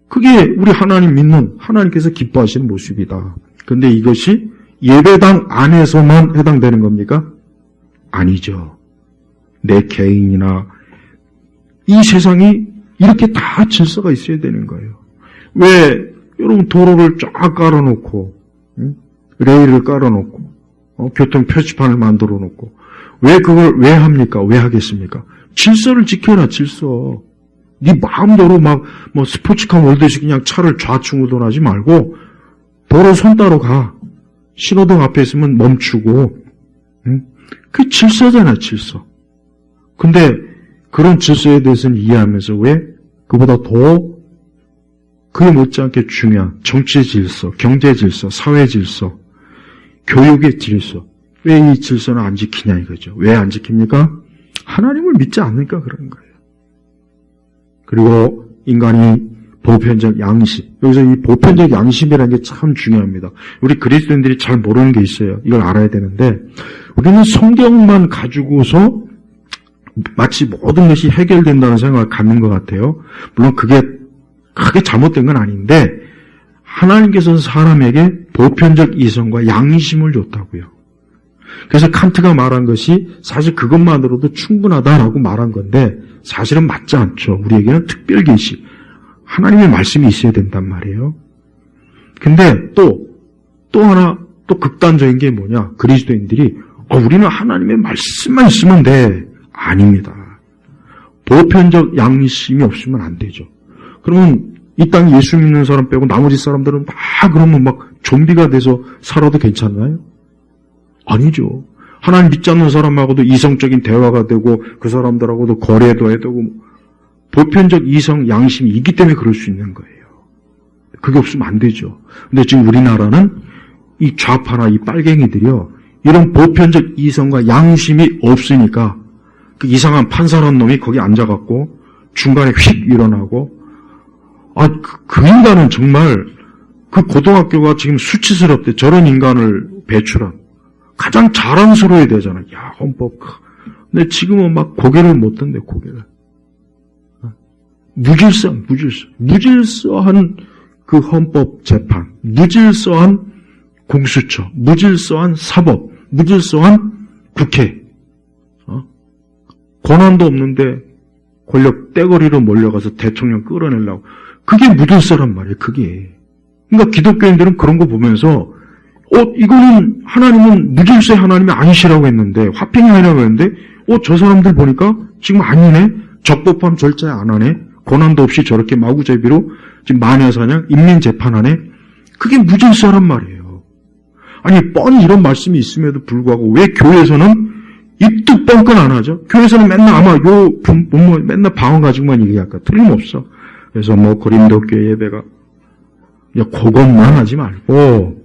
그게 우리 하나님 믿는 하나님께서 기뻐하시는 모습이다. 그런데 이것이 예배당 안에서만 해당되는 겁니까? 아니죠. 내 개인이나 이 세상이 이렇게 다 질서가 있어야 되는 거예요. 왜 여러분 도로를 쫙 깔아놓고 레일을 깔아놓고 교통 표지판을 만들어 놓고 왜 그걸 왜 합니까? 왜 하겠습니까? 질서를 지켜라. 질서. 네 마음대로 막 뭐 스포츠카 몰듯이 그냥 차를 좌충우돌하지 말고 도로 손 따로 가. 신호등 앞에 있으면 멈추고. 그게 질서잖아. 질서. 근데 그런 질서에 대해서는 이해하면서 왜 그보다 더 그에 못지않게 중요한 정치 질서, 경제 질서, 사회 질서, 교육의 질서. 왜 이 질서는 안 지키냐 이거죠. 왜 안 지킵니까? 하나님을 믿지 않으니까 그런 거예요. 그리고 인간이 보편적 양심. 여기서 이 보편적 양심이라는 게 참 중요합니다. 우리 그리스도인들이 잘 모르는 게 있어요. 이걸 알아야 되는데 우리는 성경만 가지고서 마치 모든 것이 해결된다는 생각을 갖는 것 같아요. 물론 그게 크게 잘못된 건 아닌데 하나님께서는 사람에게 보편적 이성과 양심을 줬다고요. 그래서 칸트가 말한 것이 사실 그것만으로도 충분하다라고 말한 건데 사실은 맞지 않죠. 우리에게는 특별 계시, 하나님의 말씀이 있어야 된단 말이에요. 근데 또 하나 또 극단적인 게 뭐냐? 그리스도인들이 우리는 하나님의 말씀만 있으면 돼. 아닙니다. 보편적 양심이 없으면 안 되죠. 그러면 이 땅에 예수 믿는 사람 빼고 나머지 사람들은 다 그러면 막 좀비가 돼서 살아도 괜찮나요? 아니죠. 하나님 믿지 않는 사람하고도 이성적인 대화가 되고 그 사람들하고도 거래도 해야 되고 보편적 이성 양심이 있기 때문에 그럴 수 있는 거예요. 그게 없으면 안 되죠. 근데 지금 우리나라는 이 좌파나 이 빨갱이들이요. 이런 보편적 이성과 양심이 없으니까 그 이상한 판사라는 놈이 거기 앉아갖고 중간에 휙 일어나고 그 인간은 정말 그 고등학교가 지금 수치스럽대. 저런 인간을 배출한. 가장 자랑스러워야 되잖아. 야, 헌법. 근데 지금은 막 고개를 못 든대, 고개를. 무질서한 그 헌법 재판, 무질서한 공수처, 무질서한 사법, 무질서한 국회. 권한도 없는데 권력 떼거리로 몰려가서 대통령 끌어내려고. 그게 무질서란 말이에요, 그게. 그러니까 기독교인들은 그런 거 보면서 이거는 하나님은 무질서의 하나님이 아니시라고 했는데 화평이 아니라고 했는데 저 사람들 보니까 지금 아니네. 적법함 절차에 안 하네. 권한도 없이 저렇게 마구잡이로 지금 마녀사냥 인민재판하네. 그게 무질서란 말이에요. 아니 뻔히 이런 말씀이 있음에도 불구하고 왜 교회에서는 입도 뻥끗 안 하죠? 교회에서는 맨날 아마 맨날 방언 가지고만 얘기할까 틀림없어. 그래서 고린도 교회 예배가 그것만 하지 말고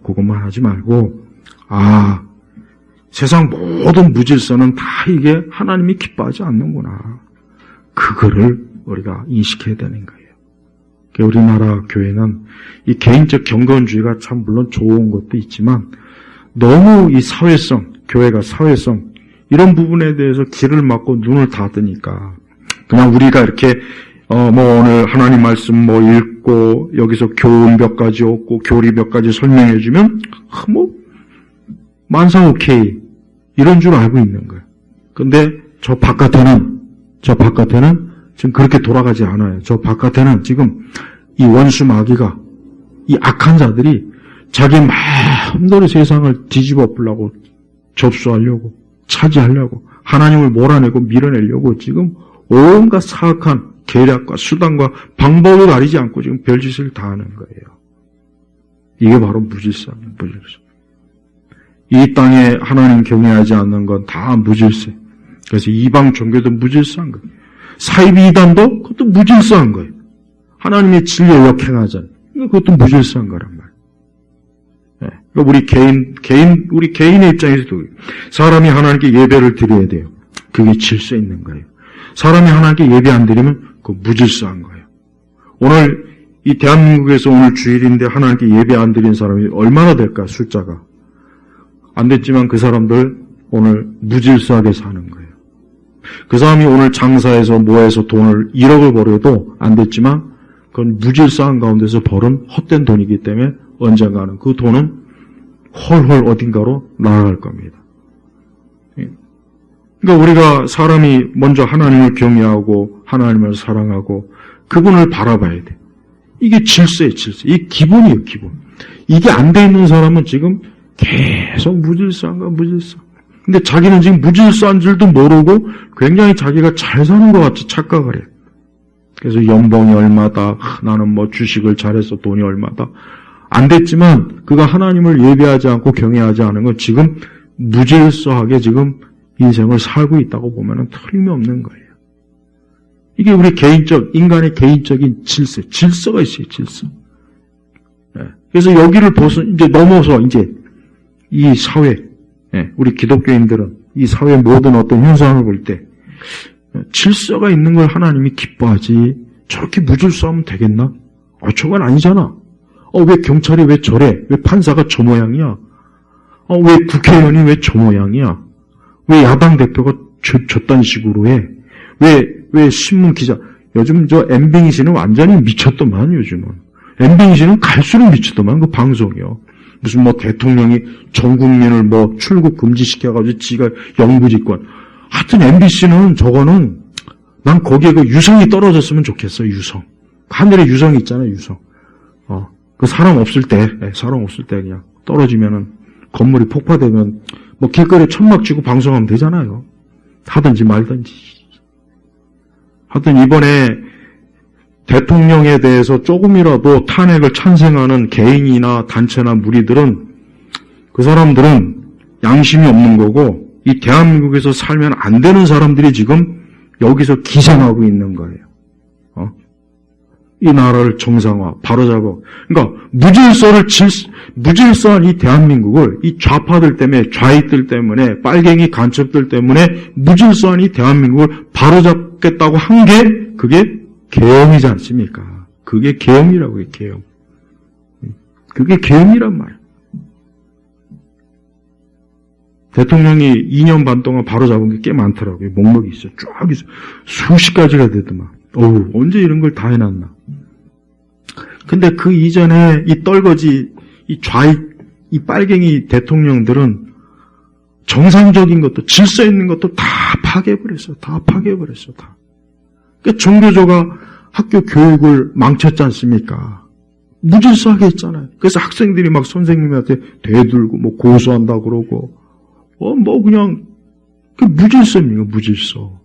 세상 모든 무질서는 다 이게 하나님이 기뻐하지 않는구나. 그거를 우리가 인식해야 되는 거예요. 우리나라 교회는 이 개인적 경건주의가 참 물론 좋은 것도 있지만 너무 이 사회성, 교회가 사회성 이런 부분에 대해서 귀를 막고 눈을 닫으니까 그냥 우리가 이렇게 오늘 하나님 말씀 읽고 여기서 교훈 몇 가지 얻고 교리 몇 가지 설명해 주면 만사 오케이 이런 줄 알고 있는 거예요. 근데 저 바깥에는 지금 그렇게 돌아가지 않아요. 저 바깥에는 지금 이 원수 마귀가, 이 악한 자들이 자기 마음대로 세상을 뒤집어 엎으려고, 접수하려고, 차지하려고, 하나님을 몰아내고 밀어내려고 지금 온갖 사악한 계략과 수단과 방법을 가리지 않고 지금 별짓을 다 하는 거예요. 이게 바로 무질서입니다. 무질서. 이 땅에 하나님 경외하지 않는 건 다 무질서. 그래서 이방 종교도 무질서한 거예요. 사이비 이단도 그것도 무질서한 거예요. 하나님의 진리에 역행하잖아요. 그것도 무질서한 거란 말이에요. 네. 우리 우리 개인의 입장에서도 사람이 하나님께 예배를 드려야 돼요. 그게 질서 있는 거예요. 사람이 하나님께 예배 안 드리면 그거 무질서한 거예요. 오늘 이 대한민국에서 오늘 주일인데 하나님께 예배 안 드린 사람이 얼마나 될까, 숫자가. 안 됐지만 그 사람들 오늘 무질서하게 사는 거예요. 그 사람이 오늘 장사해서 뭐해서 돈을 1억을 벌어도 안 됐지만 그건 무질서한 가운데서 벌은 헛된 돈이기 때문에 언젠가는 그 돈은 헐헐 어딘가로 날아갈 겁니다. 그러니까 우리가 사람이 먼저 하나님을 경외하고 하나님을 사랑하고 그분을 바라봐야 돼. 이게 질서예요, 질서. 이게 기본이에요, 기본. 이게 안 돼 있는 사람은 지금 계속 무질서한가, 무질서. 근데 자기는 지금 무질서한 줄도 모르고 굉장히 자기가 잘 사는 것 같이 착각을 해요. 그래서 연봉이 얼마다, 나는 뭐 주식을 잘해서 돈이 얼마다. 안 됐지만 그가 하나님을 예배하지 않고 경외하지 않은 건 지금 무질서하게 지금 인생을 살고 있다고 보면 틀림없는 거예요. 이게 우리 인간의 개인적인 질서가 있어요, 질서. 네. 그래서 여기를 넘어서 이 사회, 네. 우리 기독교인들은 이 사회의 모든 어떤 현상을 볼 때 질서가 있는 걸 하나님이 기뻐하지 저렇게 무질서하면 되겠나? 저건 아니잖아. 왜 경찰이 왜 저래? 왜 판사가 저 모양이야? 왜 국회의원이 왜 저 모양이야? 왜 야당 대표가 저딴 식으로 해? 왜 신문 기자? 요즘 저 엠빙 씨는 완전히 미쳤더만, 요즘은. 엠빙 씨는 갈수록 미쳤더만, 그 방송이요. 무슨 대통령이 전 국민을 출국 금지시켜가지고 지가 영부집권. 하여튼 MBC는 저거는, 난 거기에 그 유성이 떨어졌으면 좋겠어, 유성. 하늘에 유성이 있잖아요, 유성. 그 사람 없을 때 그냥 떨어지면은, 건물이 폭파되면, 길거리에 천막 치고 방송하면 되잖아요. 하든지 말든지. 하여튼 이번에 대통령에 대해서 조금이라도 탄핵을 찬성하는 개인이나 단체나 무리들은 그 사람들은 양심이 없는 거고 이 대한민국에서 살면 안 되는 사람들이 지금 여기서 기생하고 있는 거예요. 이 나라를 정상화, 바로잡아. 그러니까 무질서한 이 대한민국을 이 좌파들 때문에, 좌익들 때문에, 빨갱이 간첩들 때문에 무질서한 이 대한민국을 바로잡겠다고 한 게 그게 계엄이지 않습니까? 그게 계엄이라고 해요, 계엄. 그게 계엄이란 말이에요. 대통령이 2년 반 동안 바로잡은 게 꽤 많더라고요. 목록이 있어요. 쫙 있어요. 수십 가지가 되더만. 언제 이런 걸 다 해놨나. 근데 그 이전에 이 떨거지, 이 좌익, 이 빨갱이 대통령들은 정상적인 것도, 질서 있는 것도 다 파괴해버렸어. 다. 그러니까 종교조가 학교 교육을 망쳤지 않습니까? 무질서하게 했잖아요. 그래서 학생들이 막 선생님한테 대들고, 고소한다고 그러고, 그냥, 그 무질서입니다, 무질서.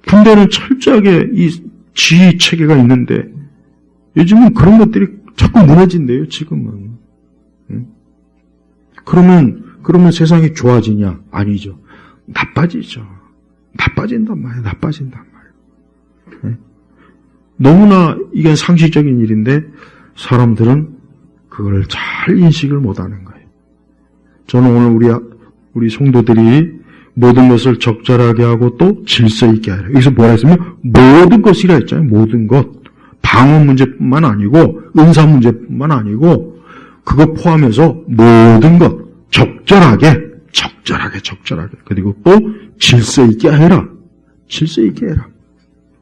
군대는 철저하게 이 지휘 체계가 있는데 요즘은 그런 것들이 자꾸 무너진대요, 지금은. 그러면 세상이 좋아지냐? 아니죠. 나빠지죠. 나빠진단 말이에요. 너무나 이게 상식적인 일인데 사람들은 그걸 잘 인식을 못하는 거예요. 저는 오늘 우리 성도들이 모든 것을 적절하게 하고 또 질서 있게 하라. 여기서 뭐라 했으면 모든 것이라 했잖아요. 모든 것. 방언 문제뿐만 아니고 은사 문제뿐만 아니고 그거 포함해서 모든 것 적절하게 그리고 또 질서 있게 해라.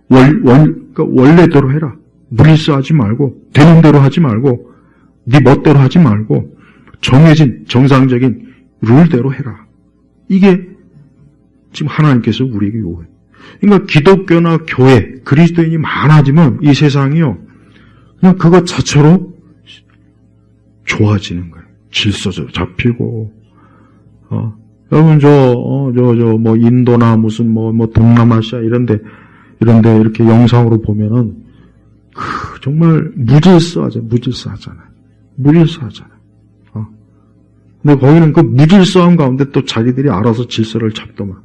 그러니까 원래대로 해라. 무리수하지 말고 되는 대로 하지 말고 네 멋대로 하지 말고 정해진 정상적인 룰대로 해라. 이게 지금 하나님께서 우리에게 요구해요. 그러니까 기독교나 교회, 그리스도인이 많아지면 이 세상이요, 그냥 그것 자체로 좋아지는 거예요. 질서도 잡히고, 여러분, 뭐, 인도나 무슨, 뭐, 동남아시아 이런데 이렇게 영상으로 보면은, 정말 무질서하잖아요. 무질서하잖아요. 근데 거기는 그 무질서함 가운데 또 자기들이 알아서 질서를 잡더만.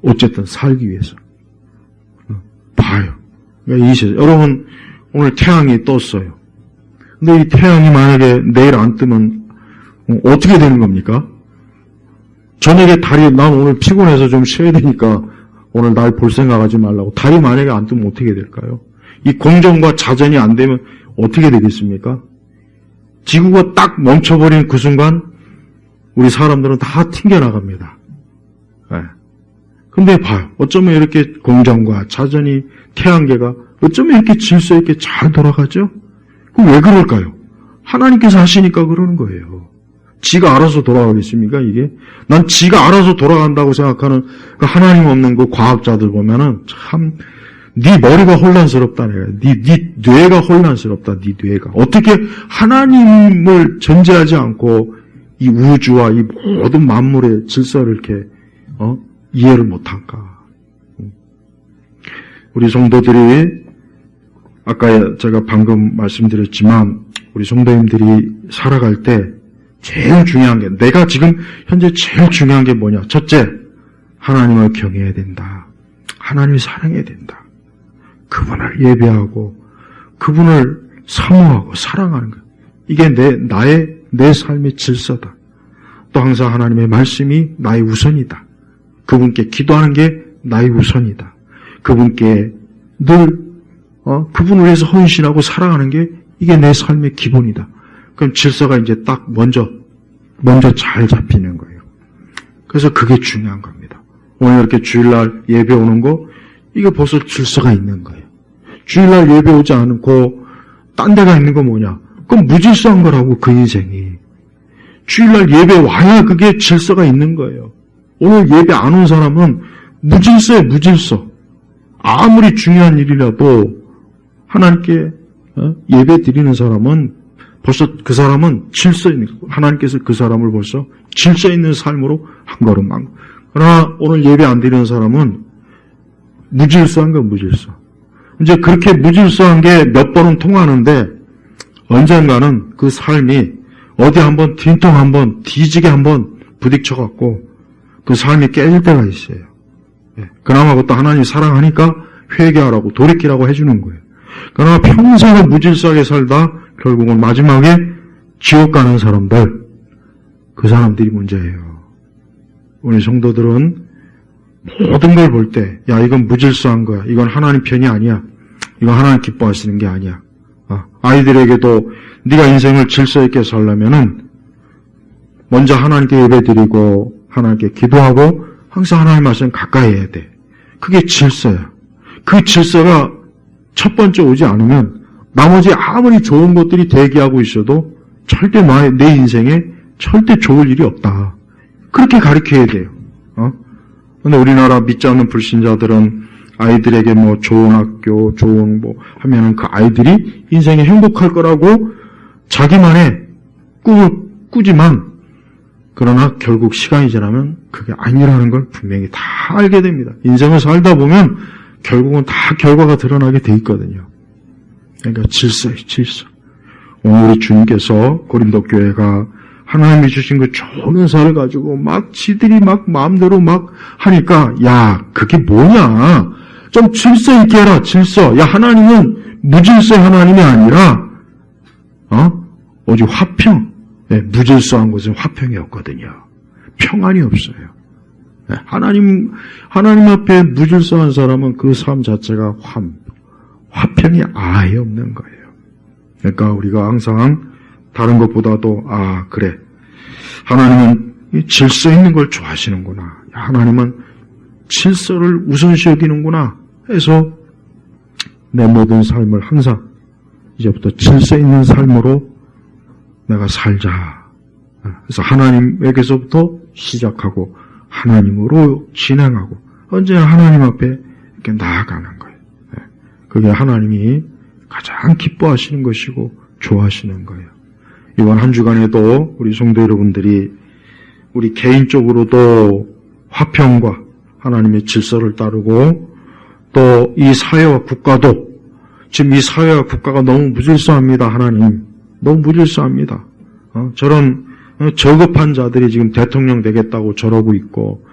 어쨌든 살기 위해서. 봐요. 그러니까 여러분, 오늘 태양이 떴어요. 근데 이 태양이 만약에 내일 안 뜨면 어떻게 되는 겁니까? 저녁에 난 오늘 피곤해서 좀 쉬어야 되니까 오늘 날 볼 생각하지 말라고. 달이 만약에 안 뜨면 어떻게 될까요? 이 공정과 자전이 안 되면 어떻게 되겠습니까? 지구가 딱 멈춰버리는 그 순간 우리 사람들은 다 튕겨나갑니다. 네. 근데 봐요. 어쩌면 이렇게 공정과 자전이, 태양계가 어쩌면 이렇게 질서 있게 잘 돌아가죠? 그럼 왜 그럴까요? 하나님께서 하시니까 그러는 거예요. 지가 알아서 돌아가겠습니까, 이게? 난 지가 알아서 돌아간다고 생각하는 그 하나님 없는 그 과학자들 보면은 참, 네 머리가 혼란스럽다, 내가. 네 뇌가 혼란스럽다, 네 뇌가. 어떻게 하나님을 전제하지 않고 이 우주와 이 모든 만물의 질서를 이렇게, 이해를 못할까. 우리 성도들이, 아까 제가 방금 말씀드렸지만, 우리 성도님들이 살아갈 때 제일 중요한 게, 내가 지금 현재 제일 중요한 게 뭐냐. 첫째, 하나님을 경외해야 된다. 하나님을 사랑해야 된다. 그분을 예배하고 그분을 사모하고 사랑하는 것. 이게 내 삶의 질서다. 또 항상 하나님의 말씀이 나의 우선이다. 그분께 기도하는 게 나의 우선이다. 그분께 늘 그분을 위해서 헌신하고 사랑하는 게 이게 내 삶의 기본이다. 그럼 질서가 이제 딱 먼저 잘 잡히는 거예요. 그래서 그게 중요한 겁니다. 오늘 이렇게 주일날 예배 오는 거, 이게 벌써 질서가 있는 거예요. 주일날 예배 오지 않고 딴 데가 있는 거 뭐냐? 그건 무질서한 거라고, 그 인생이. 주일날 예배 와야 그게 질서가 있는 거예요. 오늘 예배 안 온 사람은 무질서예요, 무질서. 아무리 중요한 일이라도 하나님께 예배 드리는 사람은 벌써 그 사람은 질서 있는 거예요. 하나님께서 그 사람을 벌써 질서 있는 삶으로 한 걸음 한 거. 그러나 오늘 예배 안 드리는 사람은 무질서한 건 무질서. 이제 그렇게 무질서한 게 몇 번은 통하는데 언젠가는 그 삶이 어디 한번 딘통 한번 뒤지게 한번 부딪혀갖고 그 삶이 깨질 때가 있어요. 그나마 그것도 하나님 사랑하니까 회개하라고 돌이키라고 해주는 거예요. 그러나 평생을 무질서하게 살다 결국은 마지막에 지옥 가는 사람들, 그 사람들이 문제예요. 우리 성도들은 모든 걸 볼 때, 야, 이건 무질서한 거야. 이건 하나님 편이 아니야. 이건 하나님 기뻐하시는 게 아니야. 아이들에게도 네가 인생을 질서 있게 살려면은 먼저 하나님께 예배드리고 하나님께 기도하고 항상 하나님 말씀 가까이 해야 돼. 그게 질서야. 그 질서가 첫 번째 오지 않으면 나머지 아무리 좋은 것들이 대기하고 있어도 절대 내 인생에 절대 좋을 일이 없다. 그렇게 가르쳐야 돼요. 근데 우리나라 믿지 않는 불신자들은 아이들에게 뭐 좋은 학교, 좋은 뭐 하면은 그 아이들이 인생에 행복할 거라고 자기만의 꿈을 꾸지만, 그러나 결국 시간이 지나면 그게 아니라는 걸 분명히 다 알게 됩니다. 인생을 살다 보면 결국은 다 결과가 드러나게 돼 있거든요. 그러니까 질서예요, 질서. 오늘 우리 주님께서 고린도 교회가 하나님이 주신 그 좋은 은사를 가지고 막 지들이 막 마음대로 막 하니까, 야, 그게 뭐냐? 좀 질서 있게 해라, 질서. 야, 하나님은 무질서의 하나님이 아니라, 오직 화평. 무질서한 것은 화평이 없거든요. 평안이 없어요. 하나님 앞에 무질서한 사람은 그 삶 자체가 화평이 아예 없는 거예요. 그러니까 우리가 항상 다른 것보다도, 그래. 하나님은 질서 있는 걸 좋아하시는구나. 하나님은 질서를 우선시 여기는구나 해서 내 모든 삶을 항상 이제부터 질서 있는 삶으로 내가 살자. 그래서 하나님에게서부터 시작하고 하나님으로 진행하고 언제나 하나님 앞에 이렇게 나아가는 거예요. 그게 하나님이 가장 기뻐하시는 것이고 좋아하시는 거예요. 이번 한 주간에도 우리 성도 여러분들이 우리 개인적으로도 화평과 하나님의 질서를 따르고 또 이 사회와 국가도 지금 이 사회와 국가가 너무 무질서합니다. 하나님 너무 무질서합니다. 저런 저급한 자들이 지금 대통령 되겠다고 저러고 있고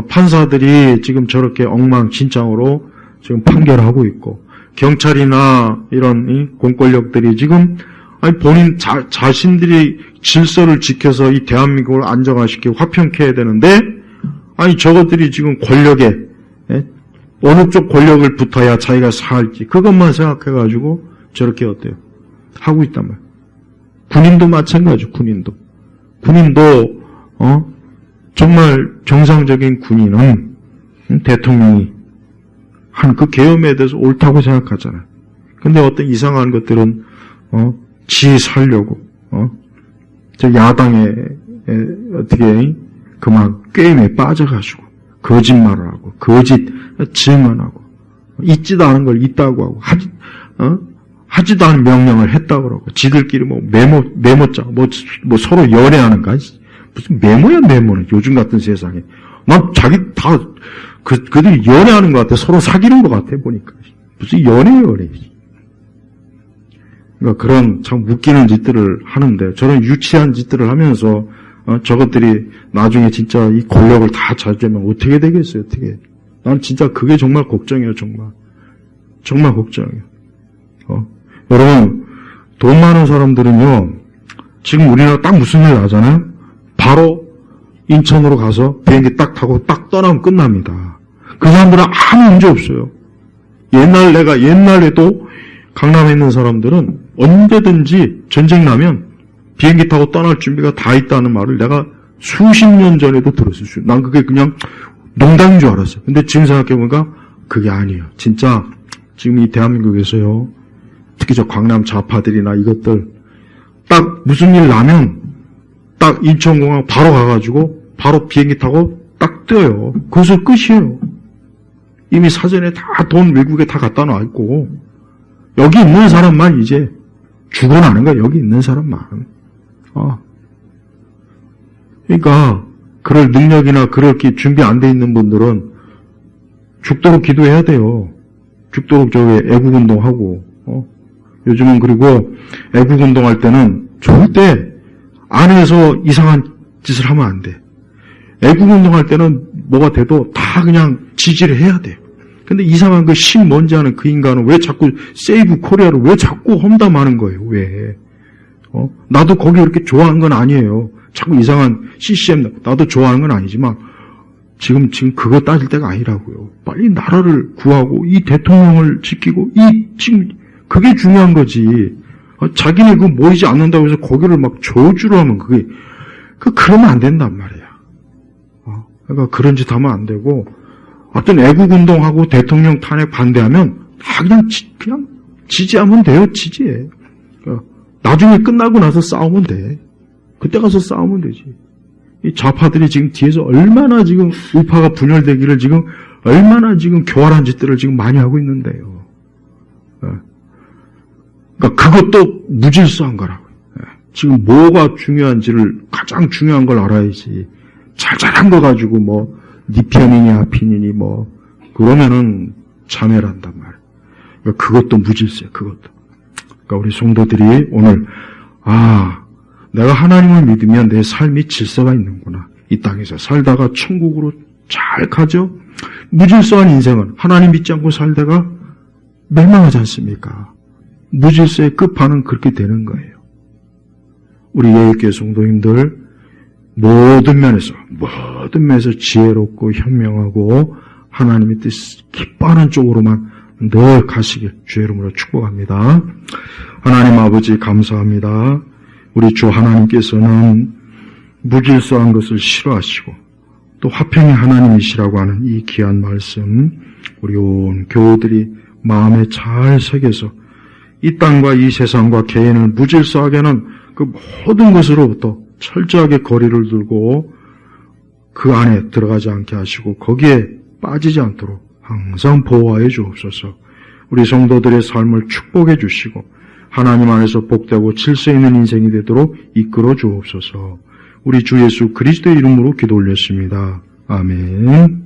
판사들이 지금 저렇게 엉망진창으로 지금 판결하고 있고 경찰이나 이런 이 공권력들이 지금 본인 자신들이 질서를 지켜서 이 대한민국을 안정화시키고 화평케 해야 되는데 저것들이 지금 권력에 어느 쪽 권력을 붙어야 자기가 살지 그것만 생각해가지고 저렇게 어때요? 하고 있단 말이에요. 군인도 마찬가지죠. 군인도 정말 정상적인 군인은 대통령이 한 그 계엄에 대해서 옳다고 생각하잖아요. 근데 어떤 이상한 것들은 지 살려고 저 야당에 어떻게 그만 게임에 빠져가지고 거짓말을 하고 거짓 증언하고 있지도 않은 걸 있다고 하고 하지도 않은 명령을 했다고 그러고 지들끼리 뭐 메모장 뭐 서로 연애하는가 무슨 메모는 요즘 같은 세상에 난 자기 다 그들이 연애하는 것 같아. 서로 사귀는 것 같아 보니까 무슨 연애 그러니까 그런 참 웃기는 짓들을 하는데 저런 유치한 짓들을 하면서 저것들이 나중에 진짜 이 권력을 다 차지하면 어떻게 되겠어요? 어떻게? 난 진짜 그게 정말 걱정이에요. 정말 걱정이에요. 여러분 돈 많은 사람들은요 지금 우리나라 딱 무슨 일 나잖아요. 바로 인천으로 가서 비행기 딱 타고 딱 떠나면 끝납니다. 그 사람들은 아무 문제 없어요. 옛날에도 강남에 있는 사람들은 언제든지 전쟁 나면 비행기 타고 떠날 준비가 다 있다는 말을 내가 수십 년 전에도 들었어요. 난 그게 그냥 농담인 줄 알았어요. 근데 지금 생각해보니까 그게 아니에요. 진짜 지금 이 대한민국에서요. 특히 저 강남 좌파들이나 이것들 딱 무슨 일 나면 딱 인천공항 바로 가가지고 바로 비행기 타고 딱 뛰어요. 거기서 끝이에요. 이미 사전에 다 돈 외국에 다 갖다 놔 있고 여기 있는 사람만 이제 죽어나는 거야. 여기 있는 사람만. 그러니까 그럴 능력이나 그렇게 준비 안 돼 있는 분들은 죽도록 기도해야 돼요. 죽도록 애국운동하고 요즘은 그리고 애국운동할 때는 절대 안에서 이상한 짓을 하면 안 돼. 애국운동할 때는 뭐가 돼도 다 그냥 지지를 해야 돼. 근데 이상한 그 신 뭔지 아는 그 인간은 왜 자꾸 세이브 코리아를 왜 자꾸 험담하는 거예요? 왜? 나도 거기 그렇게 좋아하는 건 아니에요. 자꾸 이상한 CCM 나도 좋아하는 건 아니지만 지금 그거 따질 때가 아니라고요. 빨리 나라를 구하고 이 대통령을 지키고 지금 그게 중요한 거지. 자기네 그 모이지 않는다고 해서 거기를 막 저주를 하면 그러면 안 된단 말이야. 그러니까 그런 짓 하면 안 되고 어떤 애국운동하고 대통령 탄핵 반대하면 다 그냥 지지하면 돼요. 지지해. 나중에 끝나고 나서 싸우면 돼. 그때 가서 싸우면 되지. 이 좌파들이 지금 뒤에서 얼마나 지금 우파가 분열되기를 지금 얼마나 지금 교활한 짓들을 지금 많이 하고 있는데요. 그러니까 그것도 무질서한 거라고요. 지금 뭐가 중요한지를 가장 중요한 걸 알아야지. 잘잘한 거 가지고 뭐 네 편이냐 편이니 뭐 그러면은 자멸한단 말이에요. 그러니까 그것도 무질서요. 그것도. 그러니까 우리 성도들이 오늘 내가 하나님을 믿으면 내 삶이 질서가 있는구나. 이 땅에서 살다가 천국으로 잘 가죠. 무질서한 인생은 하나님 믿지 않고 살다가 멸망하지 않습니까? 무질서의 끝판은 그렇게 되는 거예요. 우리 예일교회 성도님들 모든 면에서 지혜롭고 현명하고 하나님의 뜻 기뻐하는 쪽으로만 늘 가시길 주의 이름으로 축복합니다. 하나님 아버지 감사합니다. 우리 주 하나님께서는 무질서한 것을 싫어하시고 또 화평의 하나님이시라고 하는 이 귀한 말씀 우리 온 교우들이 마음에 잘 새겨서 이 땅과 이 세상과 개인을 무질서하게 하는 그 모든 것으로부터 철저하게 거리를 두고 그 안에 들어가지 않게 하시고 거기에 빠지지 않도록 항상 보호하여 주옵소서. 우리 성도들의 삶을 축복해 주시고 하나님 안에서 복되고 질서 있는 인생이 되도록 이끌어 주옵소서. 우리 주 예수 그리스도의 이름으로 기도 올렸습니다. 아멘.